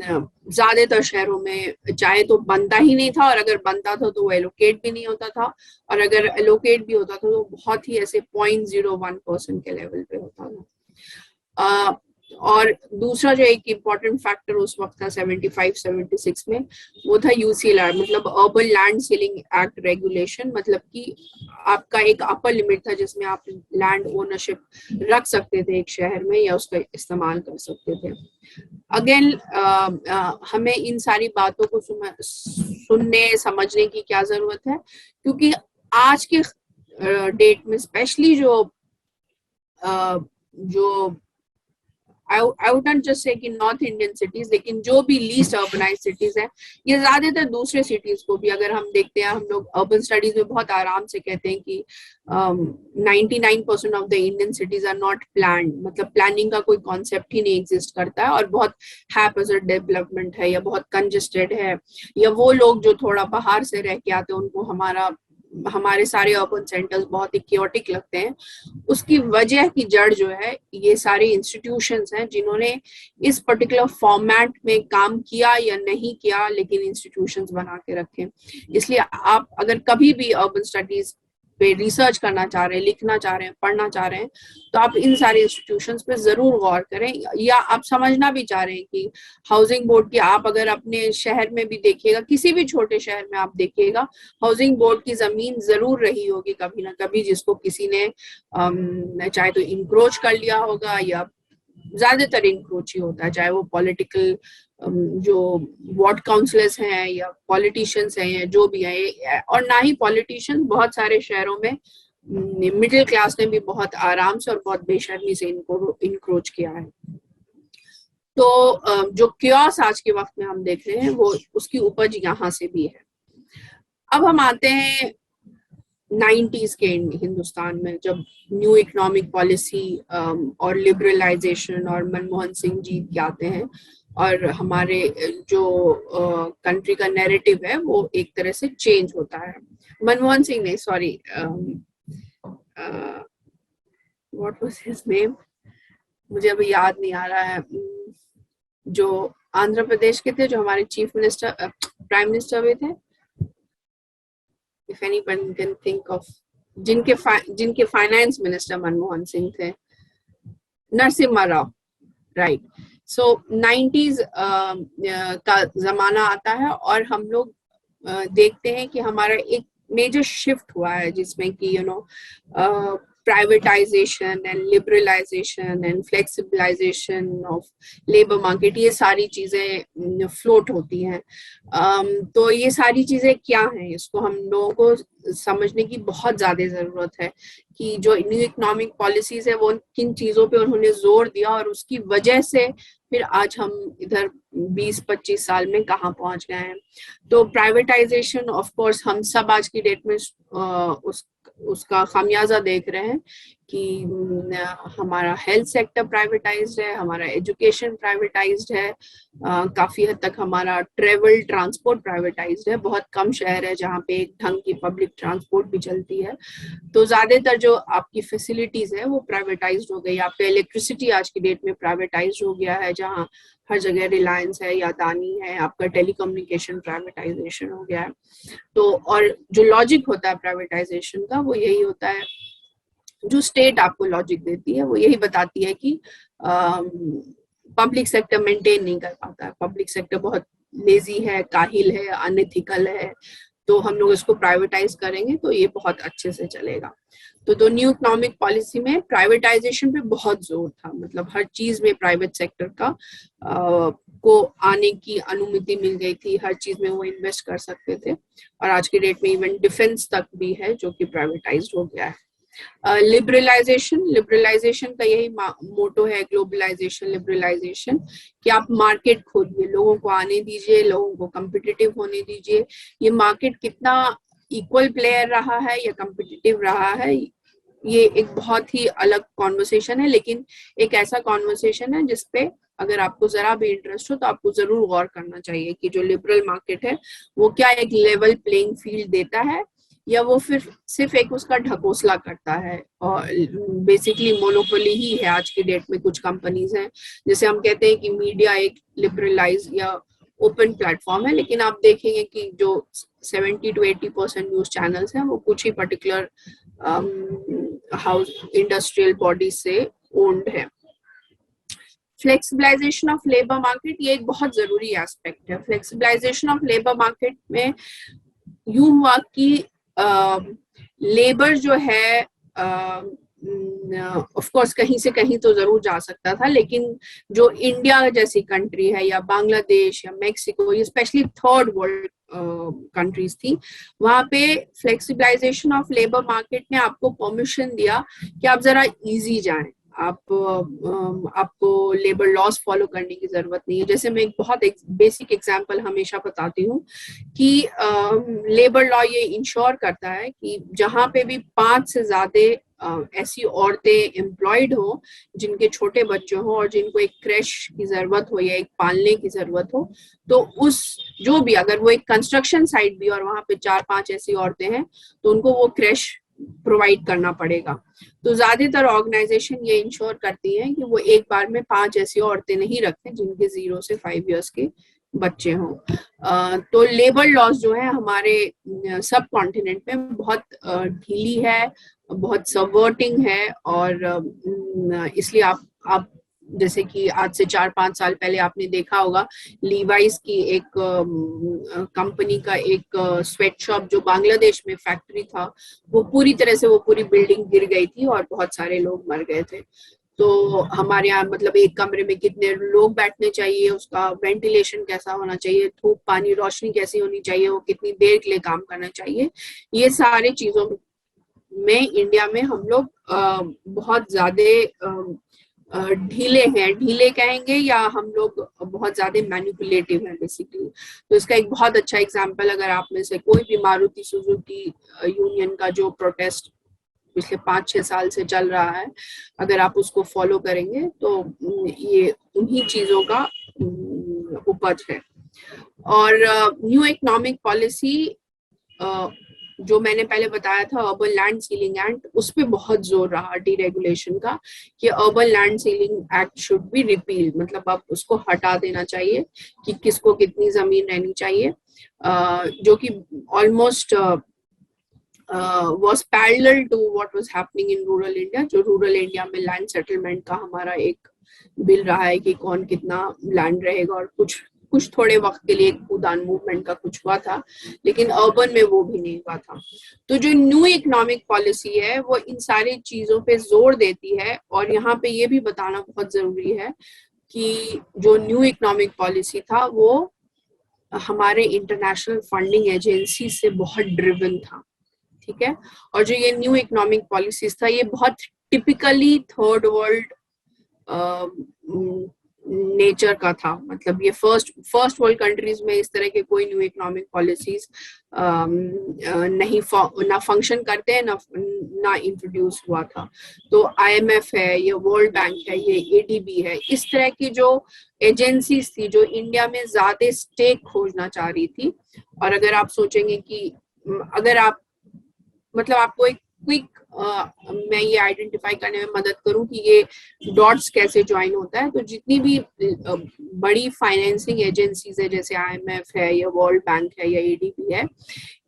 Speaker 1: ज्यादातर शहरों में चाहे तो बनता ही नहीं था, और अगर बनता था तो वो एलोकेट भी नहीं होता था, और अगर एलोकेट भी होता था तो बहुत ही ऐसे 0.01% के लेवल पे होता था। और दूसरा जो एक इम्पॉर्टेंट फैक्टर उस वक्त था 75-76 में, वो था UCLR, मतलब urban land ceiling act regulation. मतलब कि आपका एक अपर लिमिट था जिसमें आप लैंड ओनरशिप रख सकते थे एक शहर में या उसका इस्तेमाल कर सकते थे। अगेन हमें इन सारी बातों को सुनने समझने की क्या जरूरत है, क्योंकि आज के डेट में स्पेशली जो I would not just say कि नॉर्थ इंडियन सिटीज, लेकिन जो भी लीस्ट अर्बनाइज सिटीज हैं, ये ज्यादातर दूसरे सिटीज को भी अगर हम देखते हैं, हम लोग अर्बन स्टडीज में बहुत आराम से कहते हैं कि 99% of the Indian cities are not planned, मतलब प्लानिंग का कोई कॉन्सेप्ट ही नहीं एग्जिस्ट करता है और बहुत हैपेजर्ड डेवलपमेंट है या बहुत कंजेस्टेड है, या वो लोग जो थोड़ा बाहर से रह के आते हैं उनको हमारे सारे अर्बन सेंटर्स बहुत ही क्योटिक लगते हैं। उसकी वजह की जड़ जो है ये सारे इंस्टीट्यूशंस हैं जिन्होंने इस पर्टिकुलर फॉर्मेट में काम किया या नहीं किया, लेकिन इंस्टीट्यूशंस बना के रखे। इसलिए आप अगर कभी भी अर्बन स्टडीज पे रिसर्च करना चाह रहे हैं, लिखना चाह रहे हैं, पढ़ना चाह रहे हैं, तो आप इन सारे इंस्टीट्यूशंस पे जरूर गौर करें। या आप समझना भी चाह रहे हैं कि हाउसिंग बोर्ड की, आप अगर अपने शहर में भी देखिएगा, किसी भी छोटे शहर में आप देखिएगा, हाउसिंग बोर्ड की जमीन जरूर रही होगी कभी ना कभी, जिसको किसी ने चाहे तो इंक्रोच कर लिया होगा, या ज्यादातर इंक्रोच ही होता है, चाहे वो पॉलिटिकल जो वार्ड काउंसिलर्स हैं या पॉलिटिशियंस हैं या जो भी हैं, और ना ही पॉलिटिशियंस, बहुत सारे शहरों में मिडिल क्लास ने भी बहुत आराम से और बहुत बेशर्मी से इनको इंक्रोच किया है। तो जो क्योस आज के वक्त में हम देख रहे हैं वो उसकी उपज यहाँ से भी है। अब हम आते हैं 90s के हिंदुस्तान में, जब न्यू इकोनॉमिक पॉलिसी और लिबरलाइजेशन और मनमोहन सिंह जी आते हैं और हमारे जो कंट्री का नैरेटिव है वो एक तरह से चेंज होता है। मनमोहन सिंह नहीं, sorry, what was his name, मुझे अभी याद नहीं आ रहा है, जो आंध्र प्रदेश के थे, जो हमारे चीफ मिनिस्टर प्राइम मिनिस्टर भी थे, if anyone can think of, जिनके फाइनेंस मिनिस्टर मनमोहन सिंह थे, नरसिम्हा राव, राइट। सो 90s का जमाना आता है और हम लोग देखते हैं कि हमारा एक मेजर शिफ्ट हुआ है जिसमें कि privatisation and liberalisation and flexibilisation of labour market, ये सारी चीजें फ्लोट होती हैं। तो ये सारी चीजें क्या हैं, इसको हम लोगों को समझने की बहुत ज्यादा जरूरत है कि जो न्यू इकोनॉमिक पॉलिसीज है वो किन चीजों पे उन्होंने जोर दिया और उसकी वजह से फिर आज हम इधर 20-25 साल में कहाँ पहुंच गए हैं। तो प्राइवेटाइजेशन ऑफ कोर्स हम सब आज की डेट में उसका खामियाजा देख रहे हैं कि हमारा हेल्थ सेक्टर प्राइवेटाइज्ड है, हमारा एजुकेशन प्राइवेटाइज्ड है, काफी हद तक हमारा ट्रेवल ट्रांसपोर्ट प्राइवेटाइज्ड है। बहुत कम शहर है जहाँ पे एक ढंग की पब्लिक ट्रांसपोर्ट भी चलती है। तो ज्यादातर जो आपकी फैसिलिटीज है वो प्राइवेटाइज्ड हो गई। आपका इलेक्ट्रिसिटी आज की डेट में प्राइवेटाइज्ड हो गया है, जहाँ हर जगह रिलायंस है या अदानी है। आपका टेलीकम्युनिकेशन प्राइवेटाइजेशन हो गया है। तो और जो लॉजिक होता है प्राइवेटाइजेशन का वो यही होता है, जो स्टेट आपको लॉजिक देती है वो यही बताती है कि पब्लिक सेक्टर मेंटेन नहीं कर पाता है, पब्लिक सेक्टर बहुत लेजी है, काहिल है, अनएथिकल है, तो हम लोग इसको प्राइवेटाइज करेंगे तो ये बहुत अच्छे से चलेगा। तो न्यू इकोनॉमिक पॉलिसी में प्राइवेटाइजेशन पे बहुत जोर था, मतलब हर चीज में प्राइवेट सेक्टर का को आने की अनुमति मिल गई थी, हर चीज में वो इन्वेस्ट कर सकते थे। और आज के डेट में इवन डिफेंस तक भी है जो कि प्राइवेटाइज्ड हो गया है। लिबरलाइजेशन का यही मोटो है, ग्लोबलाइजेशन, लिबरलाइजेशन, कि आप मार्केट खोलिए, लोगों को आने दीजिए, लोगों को कम्पिटिटिव होने दीजिए। ये मार्केट कितना इक्वल प्लेयर रहा है या कम्पिटिटिव रहा है, ये एक बहुत ही अलग कॉन्वर्सेशन है, लेकिन एक ऐसा कॉन्वर्सेशन है जिसपे अगर आपको जरा भी इंटरेस्ट हो तो आपको जरूर गौर करना चाहिए कि जो लिबरल मार्केट है वो क्या एक लेवल प्लेइंग फील्ड देता है या वो फिर सिर्फ एक उसका ढकोसला करता है। और बेसिकली मोनोपोली ही है आज की डेट में। कुछ कंपनीज हैं, जैसे हम कहते हैं कि मीडिया एक लिबरलाइज या ओपन प्लेटफॉर्म है, लेकिन आप देखेंगे कि जो 70-80% न्यूज चैनल्स हैं वो कुछ ही पर्टिकुलर हाउस इंडस्ट्रियल बॉडी से ओन्ड है। फ्लेक्सिबलाइजेशन ऑफ लेबर मार्केट, ये एक बहुत जरूरी एस्पेक्ट है। फ्लेक्सिबलाइजेशन ऑफ लेबर मार्केट में यूं हुआ कि लेबर जो है ऑफ कोर्स कहीं से कहीं तो जरूर जा सकता था, लेकिन जो इंडिया जैसी कंट्री है या बांग्लादेश या मेक्सिको, ये स्पेशली थर्ड वर्ल्ड कंट्रीज थी, वहां पे फ्लेक्सिबलाइजेशन ऑफ लेबर मार्केट ने आपको परमिशन दिया कि आप जरा इजी जाएं, आपको लेबर लॉस फॉलो करने की जरूरत नहीं है। जैसे मैं एक बहुत बेसिक एग्जांपल हमेशा बताती हूँ कि लेबर लॉ ये इंश्योर करता है कि जहां पे भी 5 से ज्यादा ऐसी औरतें एम्प्लॉयड हो जिनके छोटे बच्चे हो और जिनको एक क्रैश की जरूरत हो या एक पालने की जरूरत हो, तो उस जो भी, अगर वो एक कंस्ट्रक्शन साइट भी और वहां पे 4-5 ऐसी औरतें हैं तो उनको वो क्रैश प्रोवाइड करना पड़ेगा। तो ज्यादातर ऑर्गेनाइजेशन ये इंश्योर करती हैं कि वो एक बार में 5 ऐसी औरतें नहीं रखते जिनके 0 से 5 इयर्स के बच्चे हों। तो लेबर लॉस जो है हमारे सब कॉन्टिनेंट में बहुत ढीली है, बहुत सबवर्टिंग है, और इसलिए आप जैसे कि आज से 4-5 साल पहले आपने देखा होगा लीवाइस की एक कंपनी का एक स्वेट शॉप जो बांग्लादेश में फैक्ट्री था, वो पूरी तरह से वो पूरी बिल्डिंग गिर गई थी और बहुत सारे लोग मर गए थे। तो हमारे यहाँ मतलब एक कमरे में कितने लोग बैठने चाहिए, उसका वेंटिलेशन कैसा होना चाहिए, धूप पानी रोशनी कैसी होनी चाहिए, वो कितनी देर के लिए काम करना चाहिए, ये सारी चीजों में इंडिया में हम लोग बहुत ज्यादा ढीले हैं, ढीले कहेंगे या हम लोग बहुत ज्यादा मैनिपुलेटिव हैं बेसिकली। तो इसका एक बहुत अच्छा एग्जांपल, अगर आप में से कोई भी मारुति सुजुकी यूनियन का जो प्रोटेस्ट पिछले 5-6 साल से चल रहा है, अगर आप उसको फॉलो करेंगे तो ये उन्हीं चीजों का उपज है। और न्यू इकोनॉमिक पॉलिसी जो मैंने पहले बताया था अर्बन लैंड सीलिंग एक्ट, उस पर बहुत जोर रहा डीरेगुलेशन का कि urban land ceiling act should be repealed, मतलब अब उसको हटा देना चाहिए कि किसको कितनी जमीन रहनी चाहिए, जो कि almost was parallel to what was happening in rural India। जो रूरल इंडिया में लैंड सेटलमेंट का हमारा एक बिल रहा है कि कौन कितना लैंड रहेगा और कुछ कुछ थोड़े वक्त के लिए एक कूदान मूवमेंट का कुछ हुआ था, लेकिन अर्बन में वो भी नहीं हुआ था। तो जो न्यू इकोनॉमिक पॉलिसी है वो इन सारी चीजों पे जोर देती है। और यहाँ पे ये भी बताना बहुत जरूरी है कि जो न्यू इकोनॉमिक पॉलिसी था वो हमारे इंटरनेशनल फंडिंग एजेंसी से बहुत ड्रिवन था, ठीक है। और जो ये न्यू इकोनॉमिक पॉलिसीज था ये बहुत टिपिकली थर्ड वर्ल्ड नेचर का था। मतलब ये फर्स्ट वर्ल्ड कंट्रीज में इस तरह के कोई न्यू इकोनॉमिक पॉलिसीज नहीं ना फंक्शन करते हैं ना इंट्रोड्यूस हुआ था। तो IMF है, ये वर्ल्ड बैंक है, ये ADB है, इस तरह की जो एजेंसीज थी जो इंडिया में ज्यादा स्टेक खोजना चाह रही थी। और अगर आप सोचेंगे कि अगर आप मतलब आपको एक क्विक मैं ये आइडेंटिफाई करने में मदद करूं कि ये डॉट्स कैसे ज्वाइन होता है, तो जितनी भी बड़ी फाइनेंसिंग एजेंसीज है जैसे IMF है या वर्ल्ड बैंक है या ADB है,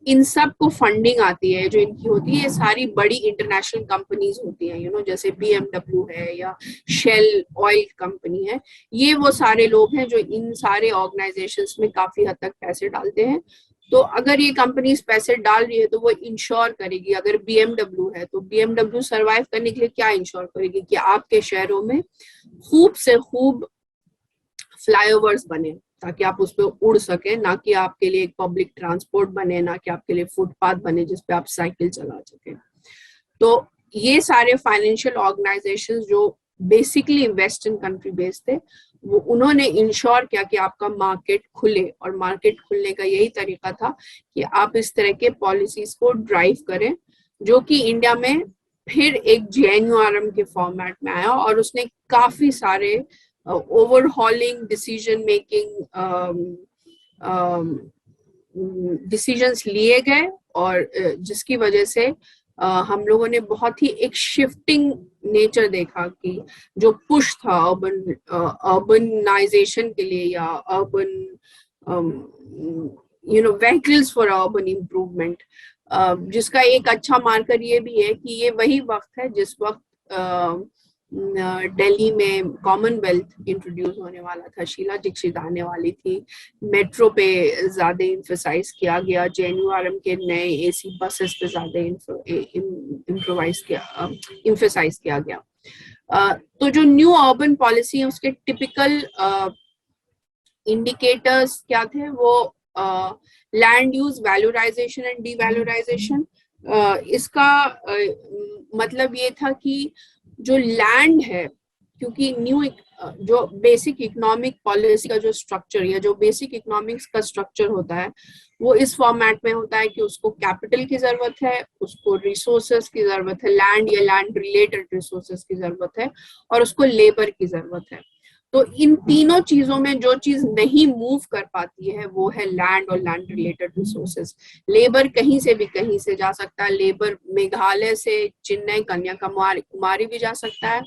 Speaker 1: इन सब को फंडिंग आती है जो इनकी होती है सारी बड़ी इंटरनेशनल कंपनीज होती हैं, जैसे BMW है या शेल ऑयल कंपनी है। ये वो सारे लोग हैं जो इन सारे ऑर्गेनाइजेशंस में काफी हद तक पैसे डालते हैं। तो अगर ये कंपनीज पैसे डाल रही है तो वो इंश्योर करेगी। अगर BMW है तो BMW सरवाइव करने के लिए क्या इंश्योर करेगी कि आपके शहरों में खूब से खूब फ्लाईओवर्स बने ताकि आप उस पर उड़ सके, ना कि आपके लिए एक पब्लिक ट्रांसपोर्ट बने, ना कि आपके लिए फुटपाथ बने जिसपे आप साइकिल चला सके। तो ये सारे फाइनेंशियल ऑर्गेनाइजेशंस जो बेसिकली वेस्टर्न कंट्री बेस्ड थे, वो उन्होंने इंश्योर किया कि आपका मार्केट खुले। और मार्केट खुलने का यही तरीका था कि आप इस तरह के पॉलिसीज को ड्राइव करें, जो कि इंडिया में फिर एक JNURM के फॉर्मेट में आया और उसने काफी सारे ओवरहॉलिंग डिसीजन मेकिंग डिसीजंस लिए गए और जिसकी वजह से हम लोगों ने बहुत ही एक शिफ्टिंग नेचर देखा कि जो पुश था अर्बनाइजेशन के लिए या urban vehicles for urban improvement, जिसका एक अच्छा मार्कर ये भी है कि ये वही वक्त है जिस वक्त दिल्ली में कॉमनवेल्थ इंट्रोड्यूस होने वाला था, शीला दीक्षित आने वाली थी, मेट्रो पे ज्यादा इम्फेसाइज किया गया, JNURM के नए AC बसेस पे ज्यादा इम्फेसाइज किया गया। तो जो न्यू अर्बन पॉलिसी है उसके टिपिकल इंडिकेटर्स क्या थे, वो लैंड यूज वैल्यूराइजेशन एंड डीवैल्यूराइजेशन। इसका मतलब ये था कि जो लैंड है, क्योंकि न्यू जो बेसिक इकोनॉमिक पॉलिसी का जो स्ट्रक्चर या जो बेसिक इकोनॉमिक्स का स्ट्रक्चर होता है वो इस फॉर्मेट में होता है कि उसको कैपिटल की जरूरत है, उसको रिसोर्सेस की जरूरत है, लैंड या लैंड रिलेटेड रिसोर्सेस की जरूरत है, और उसको लेबर की जरूरत है। तो इन तीनों चीजों में जो चीज नहीं मूव कर पाती है वो है लैंड और लैंड रिलेटेड रिसोर्सेज। लेबर कहीं से भी कहीं से जा सकता है, लेबर मेघालय से चेन्नई कन्याकुमारी भी जा सकता है,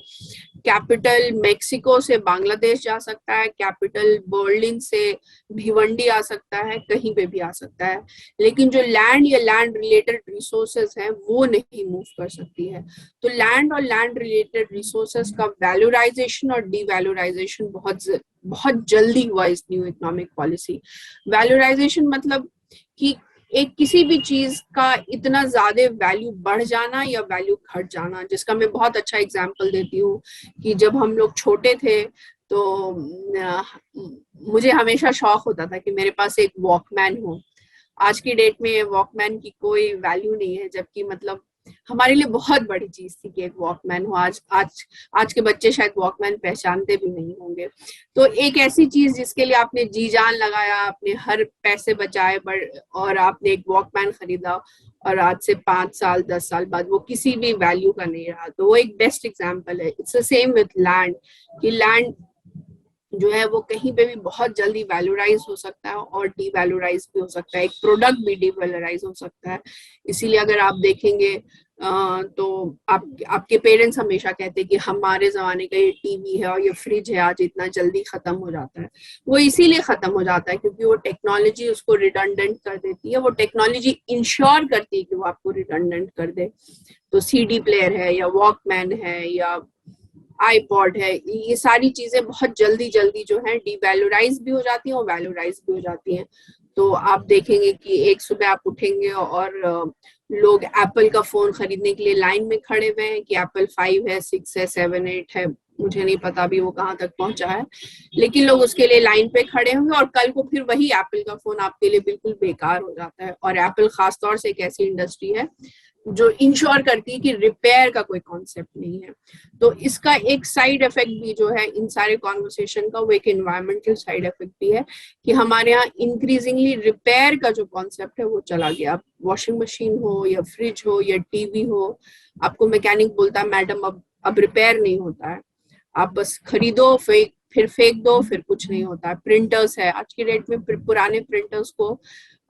Speaker 1: कैपिटल मेक्सिको से बांग्लादेश जा सकता है, कैपिटल बर्लिन से भिवंडी आ सकता है, कहीं पे भी आ सकता है, लेकिन जो लैंड या लैंड रिलेटेड रिसोर्सेज हैं वो नहीं मूव कर सकती है। तो लैंड और लैंड रिलेटेड रिसोर्सेज का वैल्यूराइजेशन और डीवैल्यूराइजेशन बहुत जल्दी हुआ इस न्यू इकोनॉमिक पॉलिसी। वैल्यूराइजेशन मतलब कि एक किसी भी चीज का इतना ज्यादा वैल्यू बढ़ जाना या वैल्यू घट जाना, जिसका मैं बहुत अच्छा एग्जांपल देती हूँ कि जब हम लोग छोटे थे तो मुझे हमेशा शौक होता था कि मेरे पास एक वॉकमैन हो। आज की डेट में वॉकमैन की कोई वैल्यू नहीं है, जबकि मतलब हमारे लिए बहुत बड़ी चीज थी कि एक वॉकमैन हो। आज के बच्चे शायद वॉकमैन पहचानते भी नहीं होंगे। तो एक ऐसी चीज जिसके लिए आपने जी जान लगाया, आपने हर पैसे बचाए और आपने एक वॉकमैन खरीदा, और आज से 5 साल 10 साल बाद वो किसी भी वैल्यू का नहीं रहा, तो वो एक बेस्ट एग्जाम्पल है। It's the same with land कि लैंड जो है वो कहीं पे भी बहुत जल्दी वैल्यूराइज हो सकता है और डीवैल्यूराइज भी हो सकता है, एक प्रोडक्ट भी डीवैल्यूराइज हो सकता है। इसीलिए अगर आप देखेंगे तो आपके पेरेंट्स हमेशा कहते हैं कि हमारे जमाने का ये टीवी है और ये फ्रिज है आज इतना जल्दी खत्म हो जाता है। वो इसीलिए खत्म हो जाता है क्योंकि वो टेक्नोलॉजी उसको रिडंडेंट कर देती है, वो टेक्नोलॉजी इंश्योर करती है कि वो आपको रिडंडेंट कर दे। तो CD प्लेयर है या वॉकमैन है या आईपॉड है, ये सारी चीजें बहुत जल्दी जल्दी जो है डिवैल्यूराइज भी हो जाती हैं और वैल्यूराइज भी हो जाती हैं। तो आप देखेंगे कि एक सुबह आप उठेंगे और लोग एप्पल का फोन खरीदने के लिए लाइन में खड़े हुए हैं कि एप्पल 5 है, 6 है, 7, 8 है, मुझे नहीं पता अभी वो कहाँ तक पहुंचा है, लेकिन लोग उसके लिए लाइन पे खड़े होंगे और कल को फिर वही एप्पल का फोन आपके लिए बिल्कुल बेकार हो जाता है। और एप्पल खासतौर से एक ऐसी इंडस्ट्री है जो इंश्योर करती है कि रिपेयर का कोई कॉन्सेप्ट नहीं है। तो इसका एक साइड इफेक्ट भी जो है इन सारे कॉन्वर्सेशन का, वो एक एनवायरमेंटल साइड इफेक्ट भी है कि हमारे यहाँ इंक्रीजिंगली रिपेयर का जो कॉन्सेप्ट है वो चला गया। वॉशिंग मशीन हो या फ्रिज हो या टीवी हो, आपको मैकेनिक बोलता है मैडम अब रिपेयर नहीं होता है, आप बस खरीदो फिर फेंक दो, फिर कुछ नहीं होता है। प्रिंटर्स है, आज की डेट में पुराने प्रिंटर्स को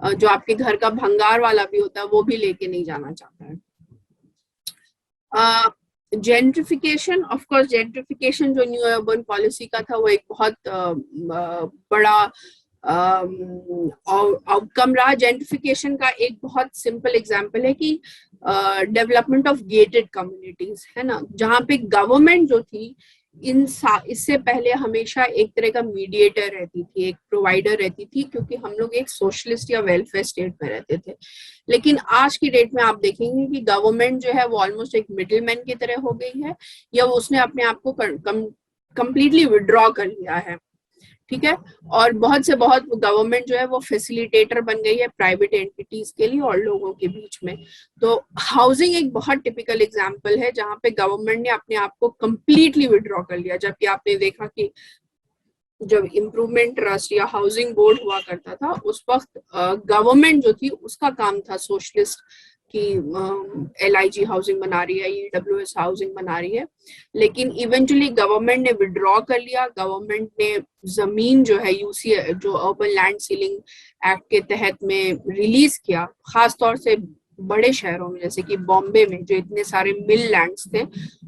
Speaker 1: जो आपके घर का भंगार वाला भी होता है वो भी लेके नहीं जाना चाहता है। जेंट्रिफिकेशन, ऑफ कोर्स जेंट्रिफिकेशन जो न्यू अर्बन पॉलिसी का था वो एक बहुत बड़ा आउटकम रहा। जेंट्रिफिकेशन का एक बहुत सिंपल एग्जांपल है कि डेवलपमेंट ऑफ गेटेड कम्युनिटीज है ना, जहाँ पे गवर्नमेंट जो थी इससे पहले हमेशा एक तरह का मीडिएटर रहती थी, एक प्रोवाइडर रहती थी, क्योंकि हम लोग एक सोशलिस्ट या वेलफेयर स्टेट में रहते थे। लेकिन आज की डेट में आप देखेंगे कि गवर्नमेंट जो है वो ऑलमोस्ट एक मिडिलमैन की तरह हो गई है, या वो उसने अपने आप को कंप्लीटली विड्रॉ कर लिया है। ठीक है, और बहुत से बहुत गवर्नमेंट जो है वो फैसिलिटेटर बन गई है प्राइवेट एंटिटीज के लिए और लोगों के बीच में। तो हाउसिंग एक बहुत टिपिकल एग्जांपल है जहां पे गवर्नमेंट ने अपने आप को कंप्लीटली विड्रॉ कर लिया। जबकि आपने देखा कि जब इम्प्रूवमेंट ट्रस्ट या हाउसिंग बोर्ड हुआ करता था उस वक्त गवर्नमेंट जो थी उसका काम था सोशलिस्ट कि LIG हाउसिंग बना रही है, EWS हाउसिंग बना रही है, लेकिन इवेंचुअली गवर्नमेंट ने विड्रॉ कर लिया। गवर्नमेंट ने जमीन जो है UC जो अर्बन लैंड सीलिंग एक्ट के तहत में रिलीज किया, खासतौर से बड़े शहरों में जैसे कि बॉम्बे में जो इतने सारे मिल लैंड्स थे,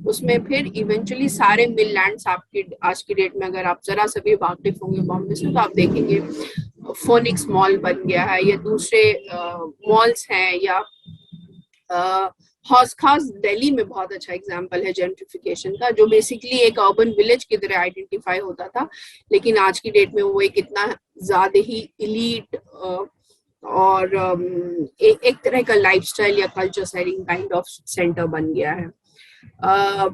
Speaker 1: उसमें फिर इवेंचुअली सारे मिल लैंड्स आपकी आज की डेट में अगर आप जरा सा भी वाकिफ होंगे बॉम्बे से तो आप देखेंगे फोनिक्स मॉल बन गया है या दूसरे मॉल्स हैं, या हौस खास दिल्ली में बहुत अच्छा एग्जांपल है जेंट्रिफिकेशन का, जो बेसिकली एक अर्बन विलेज की तरह आइडेंटिफाई होता था, लेकिन आज की डेट में वो एक इतना ज्यादा ही इलीट और एक तरह का लाइफस्टाइल या culture sharing kind of centre बन गया है।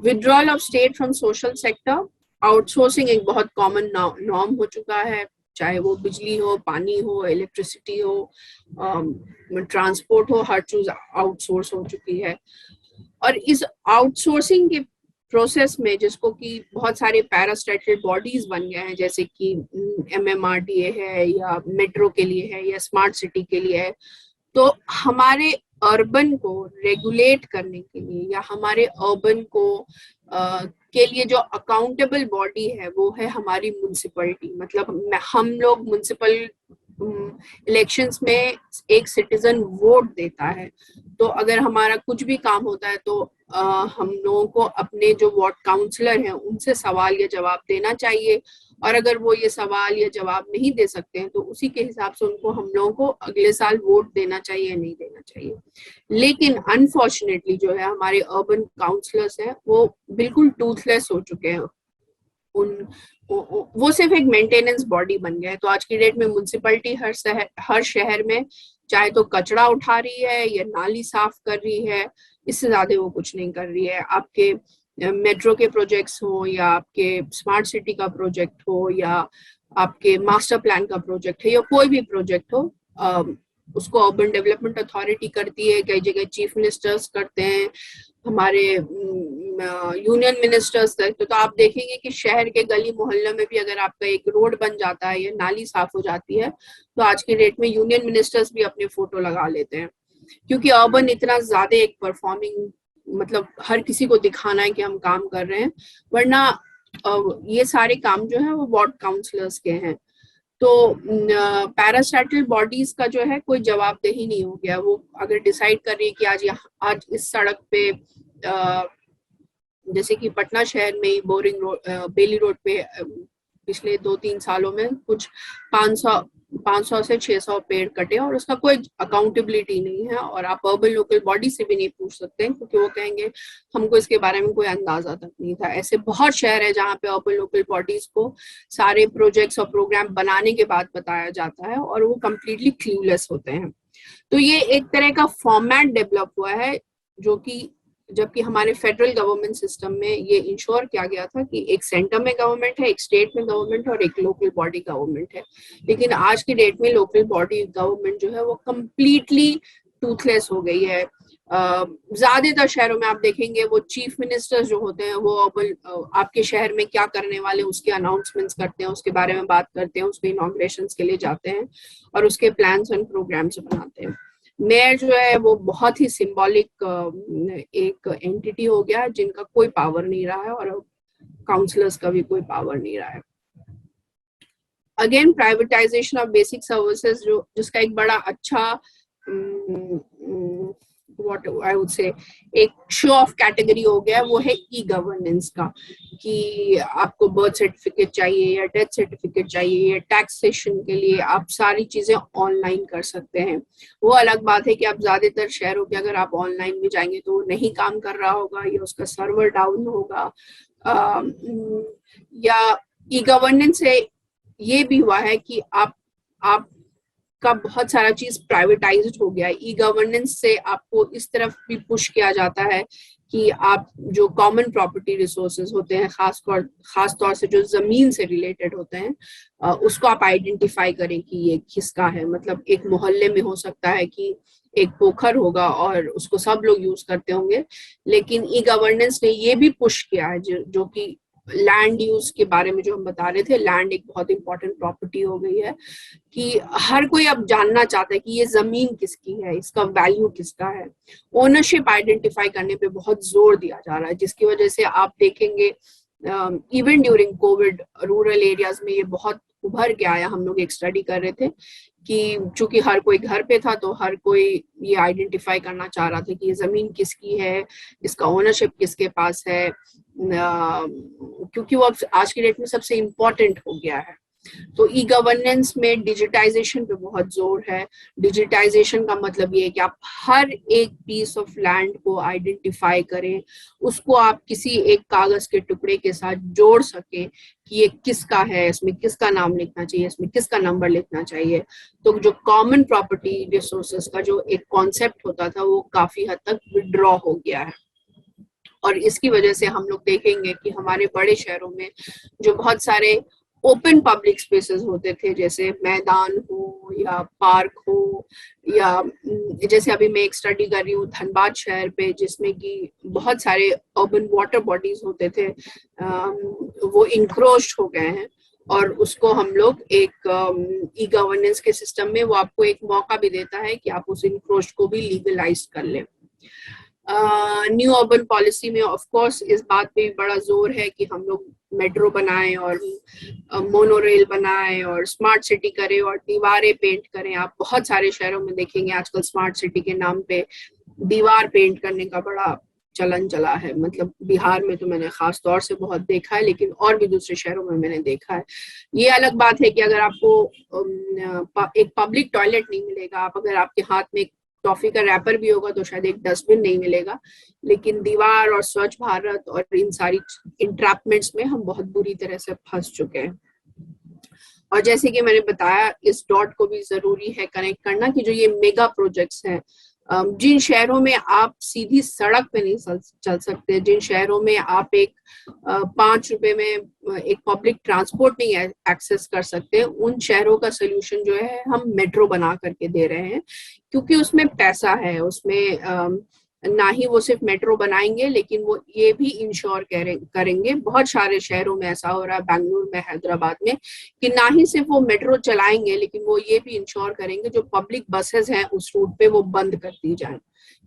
Speaker 1: Withdrawal of state from social sector, outsourcing एक बहुत कॉमन नॉर्म हो चुका है, चाहे वो बिजली हो, पानी हो, इलेक्ट्रिसिटी हो, ट्रांसपोर्ट हो, हर चीज आउटसोर्स हो चुकी है। और इस आउटसोर्सिंग के प्रोसेस में जिसको कि बहुत सारे पैरास्टेटल बॉडीज बन गए हैं, जैसे कि MMRDA है या मेट्रो के लिए है या स्मार्ट सिटी के लिए है, तो हमारे अर्बन को रेगुलेट करने के लिए या हमारे अर्बन को के लिए जो अकाउंटेबल बॉडी है वो है हमारी म्युनिसिपैलिटी। मतलब हम लोग म्युनिसिपल इलेक्शंस में एक सिटीजन वोट देता है, तो अगर हमारा कुछ भी काम होता है तो हम लोगों को अपने जो वार्ड काउंसलर हैं उनसे सवाल या जवाब देना चाहिए, और अगर वो ये सवाल या जवाब नहीं दे सकते हैं तो उसी के हिसाब से उनको हम लोगों को अगले साल वोट देना चाहिए या नहीं देना चाहिए। लेकिन अनफॉर्चुनेटली जो है हमारे अर्बन काउंसलर्स हैं वो बिल्कुल टूथलेस हो चुके हैं, वो सिर्फ एक मेंटेनेंस बॉडी बन गया है। तो आज की डेट में म्युनिसिपैलिटी हर शहर में चाहे तो कचरा उठा रही है या नाली साफ कर रही है, इससे ज्यादा वो कुछ नहीं कर रही है। आपके मेट्रो के प्रोजेक्ट्स हो या आपके स्मार्ट सिटी का प्रोजेक्ट हो या आपके मास्टर प्लान का प्रोजेक्ट है या कोई भी प्रोजेक्ट हो, उसको अर्बन डेवलपमेंट अथॉरिटी करती है, कई जगह चीफ मिनिस्टर्स करते हैं, हमारे यूनियन मिनिस्टर्स करते। तो आप देखेंगे कि शहर के गली मोहल्ले में भी अगर आपका एक रोड बन जाता है या नाली साफ हो जाती है तो आज की डेट में यूनियन मिनिस्टर्स भी अपने फोटो लगा लेते हैं, क्योंकि अर्बन इतना ज्यादा एक परफॉर्मिंग, मतलब हर किसी को दिखाना है कि हम काम कर रहे हैं, वरना ये सारे काम जो है वो वार्ड काउंसलर्स के हैं। तो पैरास्टेटल बॉडीज का जो है कोई जवाबदेही नहीं हो गया। वो अगर डिसाइड कर रही है कि आज इस सड़क पे जैसे कि पटना शहर में ही बेली रोड पे पिछले 2-3 सालों में कुछ 500 से 600 पेड़ कटे और उसका कोई अकाउंटेबिलिटी नहीं है, और आप अर्बन लोकल बॉडी से भी नहीं पूछ सकते क्योंकि वो कहेंगे हमको इसके बारे में कोई अंदाजा तक नहीं था। ऐसे बहुत शहर है जहाँ पे अर्बन लोकल बॉडीज को सारे प्रोजेक्ट्स और प्रोग्राम बनाने के बाद बताया जाता है और वो कम्प्लीटली क्लूलेस होते हैं। तो ये एक तरह का फॉर्मेट डेवलप हुआ है जो कि, जबकि हमारे फेडरल गवर्नमेंट सिस्टम में ये इंश्योर किया गया था कि एक सेंटर में गवर्नमेंट है, एक स्टेट में गवर्नमेंट है और एक लोकल बॉडी गवर्नमेंट है। लेकिन आज की डेट में लोकल बॉडी गवर्नमेंट जो है वो कंप्लीटली टूथलेस हो गई है। ज्यादातर शहरों में आप देखेंगे वो चीफ मिनिस्टर्स जो होते हैं वो आपके शहर में क्या करने वाले उसके अनाउंसमेंट्स करते हैं, उसके बारे में बात करते हैं, उसके इनॉग्रेशन के लिए जाते हैं और उसके प्लान्स एंड प्रोग्राम्स बनाते हैं। मेयर जो है वो बहुत ही सिंबॉलिक एक एंटिटी हो गया जिनका कोई पावर नहीं रहा है और काउंसलर्स का भी कोई पावर नहीं रहा है। Again privatisation of basic services जो जिसका एक बड़ा अच्छा व्हाट आई वुड से एक शो ऑफ कैटेगरी हो गया वो है ई गवर्नेंस का, कि आपको बर्थ सर्टिफिकेट चाहिए या डेथ सर्टिफिकेट चाहिए या टैक्सेशन के लिए आप सारी चीजें ऑनलाइन कर सकते हैं। वो अलग बात है कि आप ज्यादातर शहरों के अगर आप ऑनलाइन भी जाएंगे तो वो नहीं काम कर रहा होगा या उसका सर्वर डाउन होगा, या ई गवर्नेंस से ये भी हुआ है कि आप का बहुत सारा चीज प्राइवेटाइज्ड हो गया है। ई गवर्नेंस से आपको इस तरफ भी पुश किया जाता है कि आप जो कॉमन प्रॉपर्टी रिसोर्सेज होते हैं, खास तौर से जो जमीन से रिलेटेड होते हैं, उसको आप आइडेंटिफाई करें कि ये किसका है। मतलब एक मोहल्ले में हो सकता है कि एक पोखर होगा और उसको सब लोग यूज करते होंगे, लेकिन ई गवर्नेंस ने ये भी पुश किया है जो कि लैंड यूज के बारे में जो हम बता रहे थे, लैंड एक बहुत इंपॉर्टेंट प्रॉपर्टी हो गई है कि हर कोई अब जानना चाहता है कि ये जमीन किसकी है, इसका वैल्यू किसका है। ओनरशिप आइडेंटिफाई करने पे बहुत जोर दिया जा रहा है, जिसकी वजह से आप देखेंगे even during Covid rural areas में ये बहुत उभर के आया। हम लोग एक स्टडी कर रहे थे कि चूंकि हर कोई घर पे था तो हर कोई ये आइडेंटिफाई करना चाह रहा था कि ये जमीन किसकी है, इसका ओनरशिप किसके पास है, क्योंकि वो आज की डेट में सबसे इम्पोर्टेंट हो गया है। तो ई गवर्नेंस में डिजिटाइजेशन पे बहुत जोर है। डिजिटाइजेशन का मतलब ये है कि आप हर एक पीस ऑफ लैंड को आइडेंटिफाई करें, उसको आप किसी एक कागज के टुकड़े के साथ जोड़ सके कि ये किसका है, इसमें किसका नाम लिखना चाहिए, इसमें किसका नंबर लिखना चाहिए। तो जो कॉमन प्रॉपर्टी रिसोर्सेज का जो एक कॉन्सेप्ट होता था वो काफी हद तक विड्रॉ हो गया है, और इसकी वजह से हम लोग देखेंगे कि हमारे बड़े शहरों में जो बहुत सारे ओपन पब्लिक स्पेसेस होते थे, जैसे मैदान हो या पार्क हो, या जैसे अभी मैं एक स्टडी कर रही हूँ धनबाद शहर पे जिसमें कि बहुत सारे अर्बन वाटर बॉडीज होते थे, वो इंक्रोच्ड हो गए हैं, और उसको हम लोग एक ई गवर्नेंस के सिस्टम में वो आपको एक मौका भी देता है कि आप उस इंक्रोच को भी लीगलाइज कर लें। न्यू अर्बन पॉलिसी में ऑफ कोर्स इस बात पे भी बड़ा जोर है कि हम लोग मेट्रो बनाएं और मोनोरेल बनाएं और स्मार्ट सिटी करें और दीवारें पेंट करें। आप बहुत सारे शहरों में देखेंगे आजकल स्मार्ट सिटी के नाम पे दीवार पेंट करने का बड़ा चलन चला है। मतलब बिहार में तो मैंने खास तौर से बहुत देखा है, लेकिन और भी दूसरे शहरों में मैंने देखा है। ये अलग बात है कि अगर आपको एक पब्लिक टॉयलेट नहीं मिलेगा, आप अगर आपके हाथ में टॉफी का रैपर भी होगा तो शायद एक डस्टबिन नहीं मिलेगा, लेकिन दीवार और स्वच्छ भारत और इन सारी इंट्रैपमेंट्स में हम बहुत बुरी तरह से फंस चुके हैं। और जैसे कि मैंने बताया, इस डॉट को भी जरूरी है कनेक्ट करना कि जो ये मेगा प्रोजेक्ट्स हैं, जिन शहरों में आप सीधी सड़क पे नहीं चल सकते, जिन शहरों में आप एक 5 रुपए में एक पब्लिक ट्रांसपोर्ट नहीं एक्सेस कर सकते, उन शहरों का सोल्यूशन जो है हम मेट्रो बना करके दे रहे हैं, क्योंकि उसमें पैसा है। उसमें ना ही वो सिर्फ मेट्रो बनाएंगे लेकिन वो ये भी इंश्योर करेंगे, बहुत सारे शहरों में ऐसा हो रहा है, बेंगलुरु में, हैदराबाद में, कि ना ही सिर्फ वो मेट्रो चलाएंगे लेकिन वो ये भी इंश्योर करेंगे जो पब्लिक बसेस हैं उस रूट पे वो बंद कर दी जाए।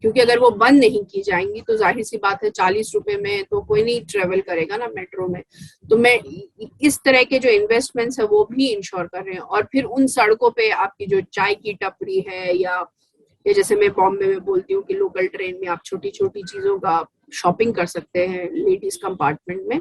Speaker 1: क्योंकि अगर वो बंद नहीं की जाएंगी तो जाहिर सी बात है 40 रुपए में तो कोई नहीं ट्रेवल करेगा ना मेट्रो में। तो मैं इस तरह के जो इन्वेस्टमेंट्स है वो भी इंश्योर कर रहे हैं। और फिर उन सड़कों पे आपकी जो चाय की टपरी है या या जैसे मैं बॉम्बे में बोलती हूँ कि लोकल ट्रेन में आप छोटी छोटी चीजों का शॉपिंग कर सकते हैं लेडीज कंपार्टमेंट में,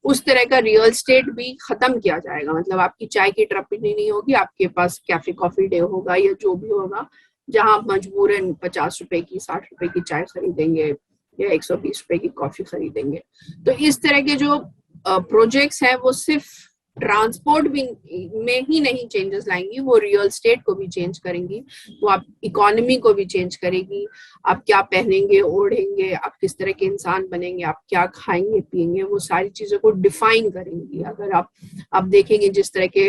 Speaker 1: उस तरह का रियल स्टेट भी खत्म किया जाएगा। मतलब आपकी चाय की ट्रपिनी नहीं होगी, आपके पास कैफे कॉफी डे होगा या जो भी होगा, जहां आप मजबूरन 50 रुपए की 60 रुपए की चाय खरीदेंगे या 120 रुपए की कॉफी खरीदेंगे। तो इस तरह के जो प्रोजेक्ट्स हैं वो सिर्फ ट्रांसपोर्ट भी में ही नहीं चेंजेस लाएंगी, वो रियल स्टेट को भी चेंज करेंगी, वो आप इकोनॉमी को भी चेंज करेगी। आप क्या पहनेंगे ओढ़ेंगे, आप किस तरह के इंसान बनेंगे, आप क्या खाएंगे पिएंगे, वो सारी चीजों को डिफाइन करेंगी। अगर आप देखेंगे जिस तरह के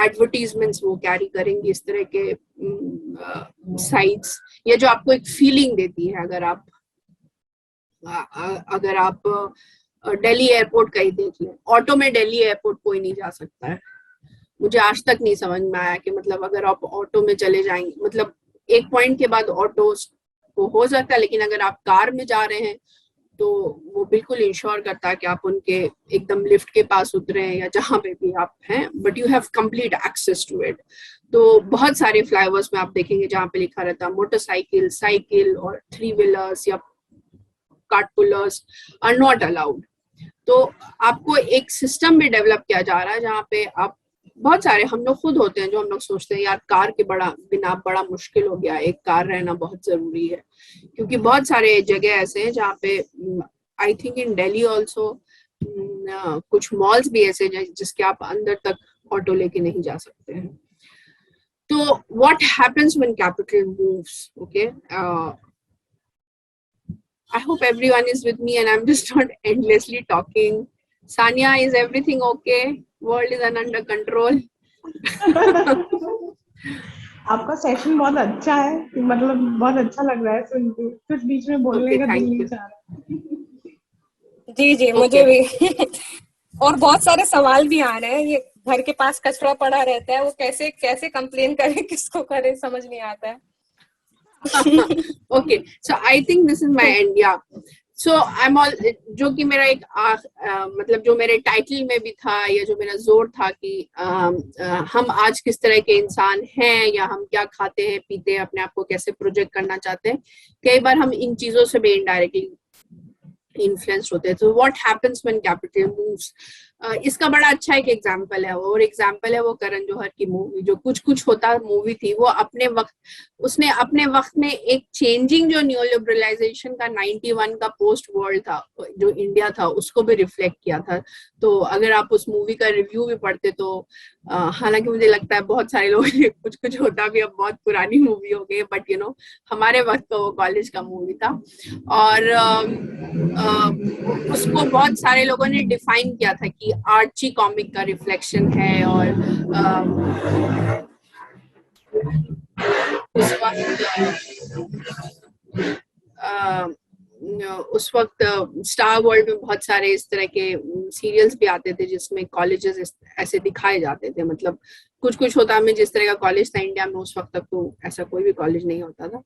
Speaker 1: एडवर्टीजमेंट्स वो कैरी करेंगी, इस तरह के साइट्स, या जो आपको एक फीलिंग देती है। अगर आप दिल्ली एयरपोर्ट का ही देख लें, ऑटो में दिल्ली एयरपोर्ट कोई नहीं जा सकता है। मुझे आज तक नहीं समझ में आया कि मतलब अगर आप ऑटो में चले जाएंगे, मतलब एक पॉइंट के बाद ऑटो को हो सकता है, लेकिन अगर आप कार में जा रहे हैं तो वो बिल्कुल इंश्योर करता है कि आप उनके एकदम लिफ्ट के पास उतरे हैं या जहां पे भी आप हैं, but you have complete access to it. तो बहुत सारे फ्लाईओवर्स में आप देखेंगे जहां पे लिखा रहता है मोटरसाइकिल, साइकिल और 3 व्हीलर्स या cart pullers are not allowed. तो आपको एक सिस्टम भी डेवलप किया जा रहा है जहाँ पे आप बहुत सारे, हम लोग खुद होते हैं जो हम लोग सोचते हैं यार कार के बिना बड़ा मुश्किल हो गया, एक कार रहना बहुत जरूरी है, क्योंकि बहुत सारे जगह ऐसे हैं जहाँ पे I think in Delhi also कुछ मॉल्स भी ऐसे हैं जिसके आप अंदर तक ऑटो लेके नहीं जा सकते हैं। तो what happens when capital moves, okay, I hope everyone is with me and I'm just not endlessly talking. Sanya, is everything okay? World is under control.
Speaker 2: आपका सेशन बहुत अच्छा है, मतलब बहुत अच्छा लग रहा है सुन के, कुछ बीच में बोलने का दिल नहीं चाह रहा।
Speaker 3: जी मुझे भी और बहुत सारे सवाल भी आ रहे हैं। ये घर के पास कचरा पड़ा रहता है, वो कैसे कंप्लेन करे, किसको करे, समझ नहीं आता है।
Speaker 1: Okay, so I think this is my end. Yeah, so I'm all, जो कि मेरा एक मतलब जो मेरे टाइटल में भी था या जो मेरा जोर था कि हम आज किस तरह के इंसान हैं या हम क्या खाते हैं पीते हैं, अपने आप को कैसे प्रोजेक्ट करना चाहते हैं, कई बार हम इन चीजों से भी इनडायरेक्टली इन्फ्लुएंस होते हैं। तो what happens when capital moves, इसका बड़ा अच्छा एक एग्जांपल है, और एग्जांपल है वो करण जौहर की मूवी जो कुछ कुछ होता मूवी थी। वो उसने अपने वक्त में एक चेंजिंग जो न्यू लिबरलाइजेशन का 91 का पोस्ट वर्ल्ड था जो इंडिया था, उसको भी रिफ्लेक्ट किया था। तो अगर आप उस मूवी का रिव्यू भी पढ़ते तो हालांकि मुझे लगता है बहुत सारे लोग कुछ कुछ होता भी अब बहुत पुरानी मूवी हो गई, बट यू नो हमारे वक्त का वो कॉलेज का मूवी था, और उसको बहुत सारे लोगों ने डिफाइन किया था कि आर्ची कॉमिक का रिफ्लेक्शन है। और उस वक्त स्टार वर्ल्ड में बहुत सारे इस तरह के सीरियल्स भी आते थे जिसमें कॉलेजेस ऐसे दिखाए जाते थे। मतलब कुछ कुछ होता में जिस तरह का कॉलेज था इंडिया में उस वक्त तक, तो ऐसा कोई भी कॉलेज नहीं होता था।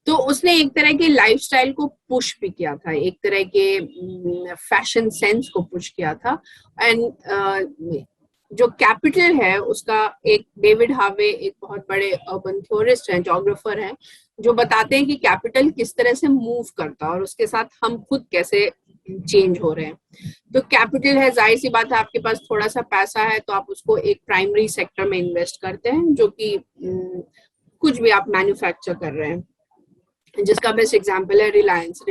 Speaker 1: तो उसने एक तरह के लाइफस्टाइल को पुश भी किया था, एक तरह के फैशन सेंस को पुश किया था। एंड जो कैपिटल है उसका एक डेविड हावे एक बहुत बड़े अर्बन थ्योरिस्ट हैं, जोग्राफर हैं, जो बताते हैं कि कैपिटल किस तरह से मूव करता है और उसके साथ हम खुद कैसे चेंज हो रहे हैं। तो कैपिटल है, जाहिर सी बात है आपके पास थोड़ा सा पैसा है तो आप उसको एक प्राइमरी सेक्टर में इन्वेस्ट करते हैं, जो कि कुछ भी आप मैन्युफैक्चर कर रहे हैं, जिसका बेस्ट एग्जांपल है रिलायंस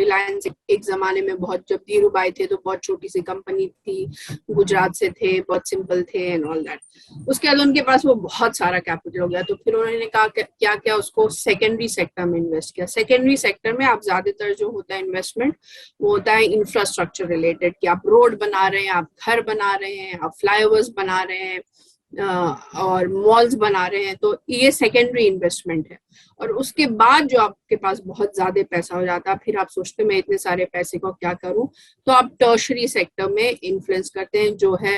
Speaker 1: एक जमाने में बहुत, जब धीरूभाई थे तो बहुत छोटी सी कंपनी थी, गुजरात से थे, बहुत सिंपल थे एंड ऑल दैट। उसके बाद उनके पास वो बहुत सारा कैपिटल हो गया, तो फिर उन्होंने कहा क्या क्या उसको सेकेंडरी सेक्टर में इन्वेस्ट किया। सेकेंडरी सेक्टर में आप ज्यादातर जो होता है इन्वेस्टमेंट वो होता है इंफ्रास्ट्रक्चर रिलेटेड, कि आप रोड बना रहे हैं, आप घर बना रहे हैं, आप फ्लाईओवर्स बना रहे हैं और मॉल्स बना रहे हैं, तो ये सेकेंडरी इन्वेस्टमेंट है। और उसके बाद जो आपके पास बहुत ज्यादा पैसा हो जाता है, फिर आप सोचते हैं मैं इतने सारे पैसे को क्या करूं, तो आप टर्शरी सेक्टर में इन्फ्लुएंस करते हैं, जो है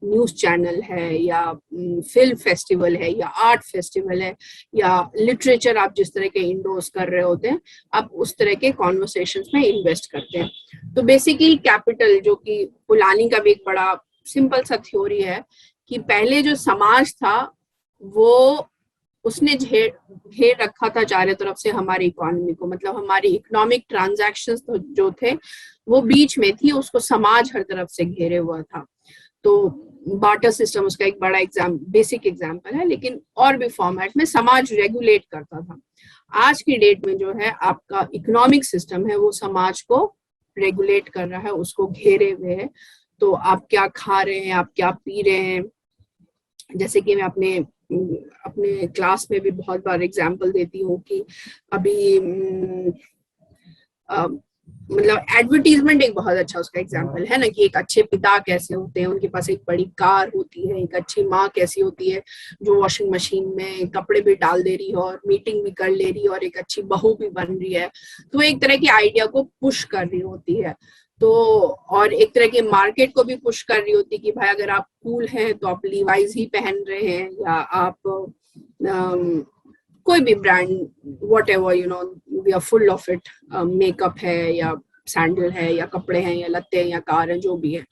Speaker 1: न्यूज चैनल है या फिल्म फेस्टिवल है या आर्ट फेस्टिवल है या लिटरेचर, आप जिस तरह के इंडोर्स कर रहे होते हैं आप उस तरह के कॉन्वर्सेशंस में इन्वेस्ट करते हैं। तो बेसिकली कैपिटल, जो कि पुलानी का भी एक बड़ा सिंपल सा थ्योरी है, कि पहले जो समाज था वो उसने घेर रखा था चारों तरफ से हमारी इकोनॉमी को, मतलब हमारी इकोनॉमिक ट्रांजैक्शंस जो थे वो बीच में थी, उसको समाज हर तरफ से घेरे हुआ था। तो बार्टर सिस्टम उसका एक बड़ा बेसिक एग्जाम्पल है, लेकिन और भी फॉर्मेट में समाज रेगुलेट करता था। आज की डेट में जो है आपका इकोनॉमिक सिस्टम है वो समाज को रेगुलेट कर रहा है, उसको घेरे हुए है। तो आप क्या खा रहे हैं, आप क्या पी रहे हैं, जैसे कि मैं अपने क्लास में भी बहुत बार एग्जाम्पल देती हूँ कि अभी मतलब एडवर्टीजमेंट एक बहुत अच्छा उसका एग्जाम्पल है ना, कि एक अच्छे पिता कैसे होते हैं, उनके पास एक बड़ी कार होती है, एक अच्छी माँ कैसी होती है जो वॉशिंग मशीन में कपड़े भी डाल दे रही है और मीटिंग भी कर ले रही है और एक अच्छी बहू भी बन रही है। तो एक तरह की आइडिया को पुश कर रही होती है, तो और एक तरह के मार्केट को भी पुश कर रही होती कि भाई अगर आप कूल हैं तो आप लीवाइज ही पहन रहे हैं, या आप कोई भी brand whatever you know we are full of it, makeup है या सैंडल है या कपड़े हैं या लत्ते हैं या कार है, जो भी है।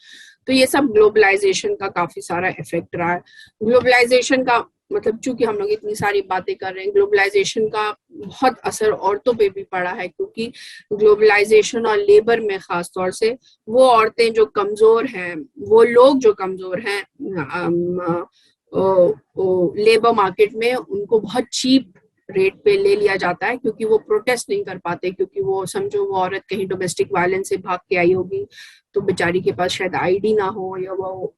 Speaker 1: तो ये सब ग्लोबलाइजेशन का काफी सारा इफेक्ट रहा है। ग्लोबलाइजेशन का मतलब चूंकि हम लोग इतनी सारी बातें कर रहे हैं, ग्लोबलाइजेशन का बहुत असर औरतों पे भी पड़ा है, क्योंकि ग्लोबलाइजेशन और लेबर में खास तौर से वो औरतें जो कमजोर हैं, वो लोग जो कमजोर हैं लेबर मार्केट में उनको बहुत चीप रेट पे ले लिया जाता है, क्योंकि वो प्रोटेस्ट नहीं कर पाते, क्योंकि वो समझो वो औरत कहीं डोमेस्टिक वायलेंस से भाग के आई होगी तो बेचारी के पास शायद आईडी ना हो या वो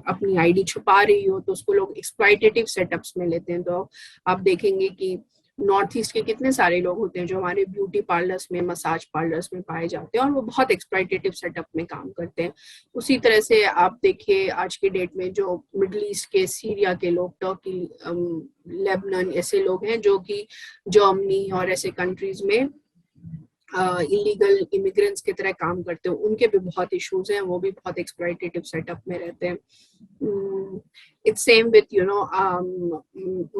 Speaker 1: अपनी आईडी छुपा रही हो, तो उसको लोग एक्सप्लॉयटेटिव सेटअप्स में लेते हैं। तो आप देखेंगे कि नॉर्थ ईस्ट के कितने सारे लोग होते हैं जो हमारे ब्यूटी पार्लर्स में, मसाज पार्लर्स में पाए जाते हैं और वो बहुत एक्सप्लॉयटेटिव सेटअप में काम करते हैं। उसी तरह से आप देखिए आज के डेट में जो मिडिल ईस्ट के, सीरिया के लोग, टर्की, लेबनान, ऐसे लोग हैं जो कि जर्मनी और ऐसे कंट्रीज में इलीगल इमिग्रेंट्स की तरह काम करते हैं, उनके भी बहुत इश्यूज हैं, वो भी बहुत एक्सप्लॉयटेटिव सेटअप में रहते हैं। It's same with you know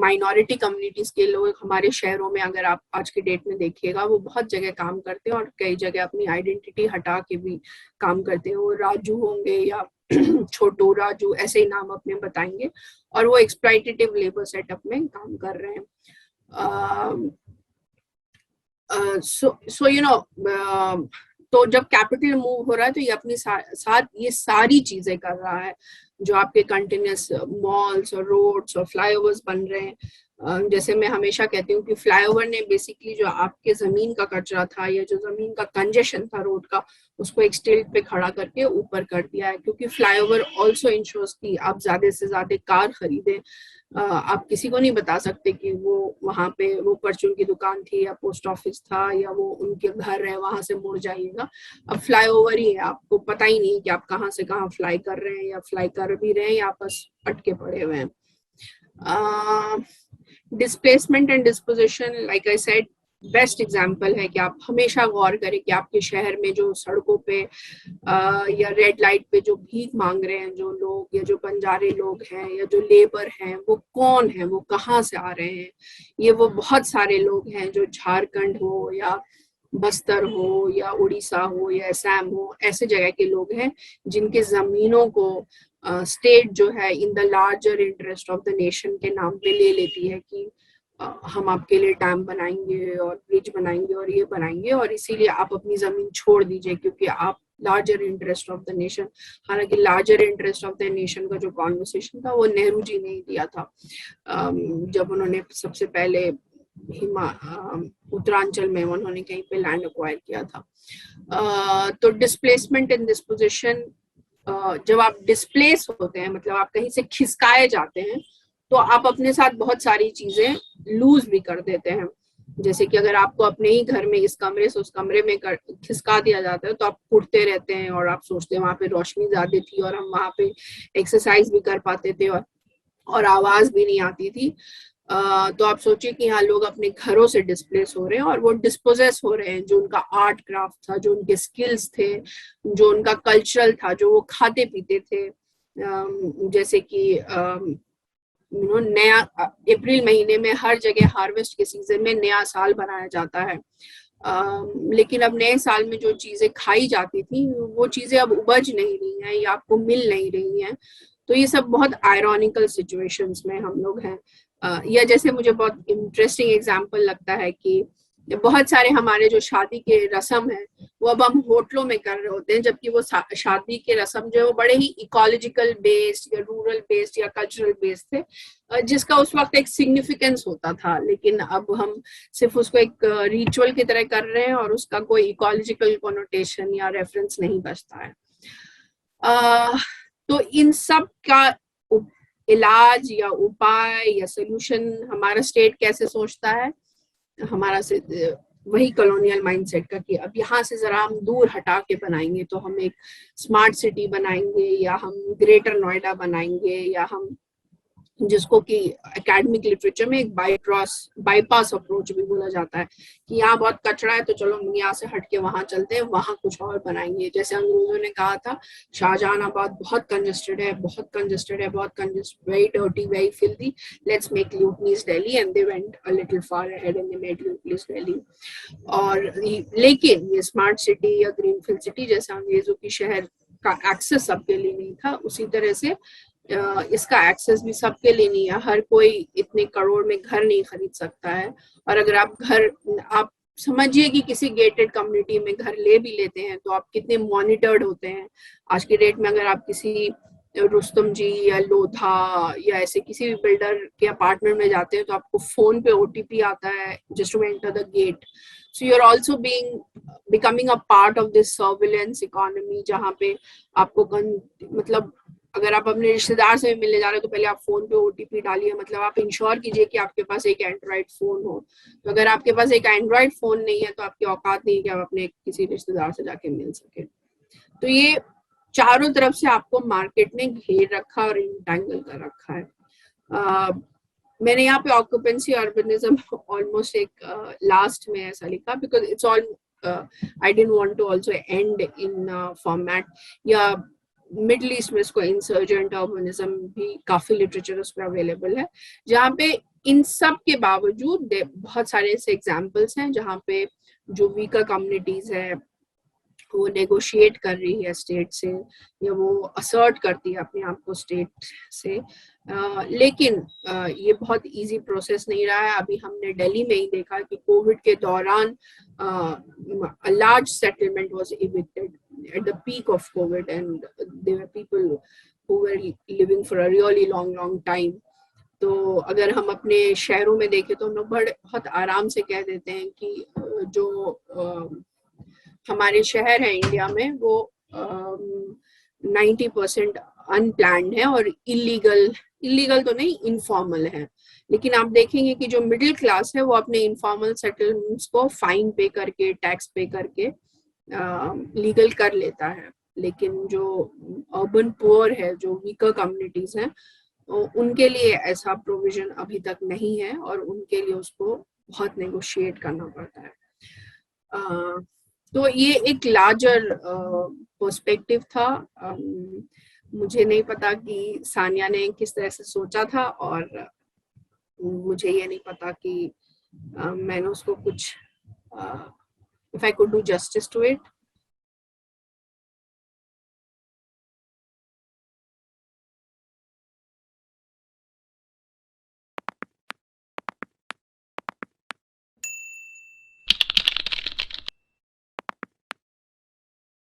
Speaker 1: minority communities के लोग हमारे शहरों में, अगर आप आज की डेट में देखिएगा, वो बहुत जगह काम करते हैं और कई जगह अपनी आइडेंटिटी हटा के भी काम करते हैं। वो राजू होंगे या छोटू राजू, ऐसे ही नाम अपने बताएंगे, और वो एक्सप्लॉयटेटिव लेबर सेटअप में काम कर रहे हैं। सो यू नो तो जब कैपिटल मूव हो रहा है तो ये अपनी साथ ये सारी चीजें कर रहा है, जो आपके कंटिन्यूस मॉल्स और रोड्स और फ्लाईओवर्स बन रहे हैं। जैसे मैं हमेशा कहती हूँ कि फ्लाईओवर ने बेसिकली जो आपके जमीन का कचरा था या जो जमीन का कंजेशन था रोड का, उसको एक स्टिल्ट पे खड़ा करके ऊपर कर दिया है, क्योंकि फ्लाईओवर ऑल्सो इंश्योर्स कि आप ज्यादा से ज्यादा कार खरीदें। आप किसी को नहीं बता सकते कि वो वहां पे वो परचून की दुकान थी या पोस्ट ऑफिस था या वो उनके घर है, वहां से मुड़ जाइएगा। अब फ्लाईओवर ही है, आपको पता ही नहीं कि आप कहाँ से कहाँ फ्लाई कर रहे हैं या फ्लाई कर भी रहे हैं या बस अटके पड़े हुए हैं। Displacement and disposition, like I said, best example है कि आप हमेशा गौर करें कि आपके शहर में जो सड़कों पे या रेड लाइट पे जो भीख मांग रहे हैं जो लोग, या जो बंजारे लोग हैं या जो लेबर हैं, वो कौन है, वो कहाँ से आ रहे हैं। ये वो बहुत सारे लोग हैं जो झारखंड हो या बस्तर हो या उड़ीसा हो या असम हो, ऐसे जगह के लोग हैं जिनके जमीनों को स्टेट जो है in the larger interest of the nation के नाम पे ले लेती है कि हम आपके लिए डैम बनाएंगे और ब्रिज बनाएंगे और ये बनाएंगे, और इसीलिए आप अपनी जमीन छोड़ दीजिए क्योंकि आप larger interest of the nation. हालांकि larger interest of the nation का जो कॉन्वर्सेशन था वो नेहरू जी ने ही दिया था जब उन्होंने सबसे पहले उत्तरांचल में उन्होंने कहीं पे लैंड एक्वायर किया था। तो डिस्प्लेसमेंट एंड डिस्पोजिशन, जब आप डिस्प्लेस होते हैं मतलब आप कहीं से खिसकाए जाते हैं, तो आप अपने साथ बहुत सारी चीजें लूज भी कर देते हैं। जैसे कि अगर आपको अपने ही घर में इस कमरे से उस कमरे में खिसका दिया जाता है तो आप उठते रहते हैं और आप सोचते हैं वहां पे रोशनी ज्यादा थी और हम वहां पे एक्सरसाइज भी कर पाते थे और आवाज भी नहीं आती थी। तो आप सोचिए कि यहाँ लोग अपने घरों से डिस्प्लेस हो रहे हैं और वो डिस्पोजेस हो रहे हैं, जो उनका आर्ट क्राफ्ट था, जो उनके स्किल्स थे, जो उनका कल्चरल था, जो वो खाते पीते थे। जैसे कि नया अप्रैल महीने में हर जगह हार्वेस्ट के सीजन में नया साल बनाया जाता है, लेकिन अब नए साल में जो चीजें खाई जाती थी वो चीजें अब उपज नहीं रही हैं या आपको मिल नहीं रही हैं। तो ये सब बहुत आयरॉनिकल सिचुएशंस में हम लोग हैं। या जैसे मुझे बहुत इंटरेस्टिंग एग्जांपल लगता है कि बहुत सारे हमारे जो शादी के रस्म है वो अब हम होटलों में कर रहे होते हैं, जबकि वो शादी के रस्म जो है वो बड़े ही इकोलॉजिकल बेस्ड या रूरल बेस्ड या कल्चरल बेस्ड थे, जिसका उस वक्त एक सिग्निफिकेंस होता था। लेकिन अब हम सिर्फ उसको एक रिचुअल की तरह कर रहे हैं और उसका कोई इकोलॉजिकल कोनोटेशन या रेफरेंस नहीं बचता है। तो इन सब का इलाज या उपाय या सोल्यूशन हमारा स्टेट कैसे सोचता है? हमारा से वही कॉलोनियल माइंडसेट का कि अब यहाँ से जरा हम दूर हटा के बनाएंगे, तो हम एक स्मार्ट सिटी बनाएंगे या हम ग्रेटर नोएडा बनाएंगे, या हम जिसको कि एकेडमिक लिटरेचर में एक बाईपास अप्रोच भी बोला जाता है कि यहाँ बहुत कचरा है तो चलो हम यहाँ से हट के वहां चलते हैं, वहां कुछ और बनाएंगे। जैसे अंग्रेजों ने कहा था शाहजहानाबाद बहुत कंजेस्टेड है, बहुत कंजेस्टेड है, बहुत congested, very dirty, very filthy, let's make Lutyens Delhi, and they went a little far ahead and they made Lutyens Delhi. और लेकिन ये स्मार्ट सिटी या ग्रीनफील्ड सिटी जैसा अंग्रेजों की शहर का एक्सेस सबके लिए नहीं था, उसी तरह से इसका एक्सेस भी सबके लिए नहीं है। हर कोई इतने करोड़ में घर नहीं खरीद सकता है। और अगर आप समझिए कि किसी गेटेड कम्युनिटी में घर ले भी लेते हैं तो आप कितने मॉनिटर्ड होते हैं। आज के डेट में अगर आप किसी रुस्तम जी या लोधा या ऐसे किसी भी बिल्डर के अपार्टमेंट में जाते हैं तो आपको फोन पे OTP आता है just to enter the gate. So you are also becoming a part of this surveillance economy, जहाँ पे आपको मतलब अगर आप अपने रिश्तेदार से मिलने जा रहे हो तो पहले आप फोन पे OTP डालिए, मतलब आप इंश्योर कीजिए कि आपके पास एक एंड्रॉइड फोन हो। तो अगर आपके पास एक एंड्रॉइड फोन नहीं है तो आपकी औकात नहीं है कि आप अपने किसी रिश्तेदार से जाके मिल सके। तो ये चारों तरफ से आपको मार्केट ने घेर रखा और इंटैंगल कर रखा है। मैंने यहाँ पे ऑक्यूपेंसी अर्बनिज्म ऑलमोस्ट एक लास्ट में ऐसा लिखा because it's all I didn't want to also end in format. या मिडल ईस्ट में इसको इंसर्जेंट अर्बनिज्म भी काफी लिटरेचर उस पर अवेलेबल है, जहाँ पे इन सब के बावजूद बहुत सारे ऐसे एग्जाम्पल्स हैं जहाँ पे जो वीकर कम्युनिटीज है वो नेगोशिएट कर रही है स्टेट से या वो असर्ट करती है अपने आप को स्टेट से। लेकिन ये बहुत इजी प्रोसेस नहीं रहा है। अभी हमने दिल्ली में ही देखा कि कोविड के दौरान a large settlement was evicted at the peak of COVID, and there were people who were living for a really long time. तो अगर हम अपने शहरों में देखें तो हम लोग बहुत आराम से कह देते हैं कि जो हमारे शहर है इंडिया में वो 90% अनप्लान्ड है और इलीगल तो नहीं, इनफॉर्मल है। लेकिन आप देखेंगे कि जो मिडिल क्लास है वो अपने इनफॉर्मल सेटलमेंट्स को फाइन पे करके, टैक्स पे करके लीगल कर लेता है। लेकिन जो अर्बन पुअर है, जो वीकर कम्युनिटीज हैं, उनके लिए ऐसा प्रोविजन अभी तक नहीं है और उनके लिए उसको बहुत नेगोशिएट करना पड़ता है। तो ये एक लार्जर पर्सपेक्टिव था। मुझे नहीं पता कि सानिया ने किस तरह से सोचा था और मुझे ये नहीं पता कि मैंने उसको कुछ if I could do justice to it.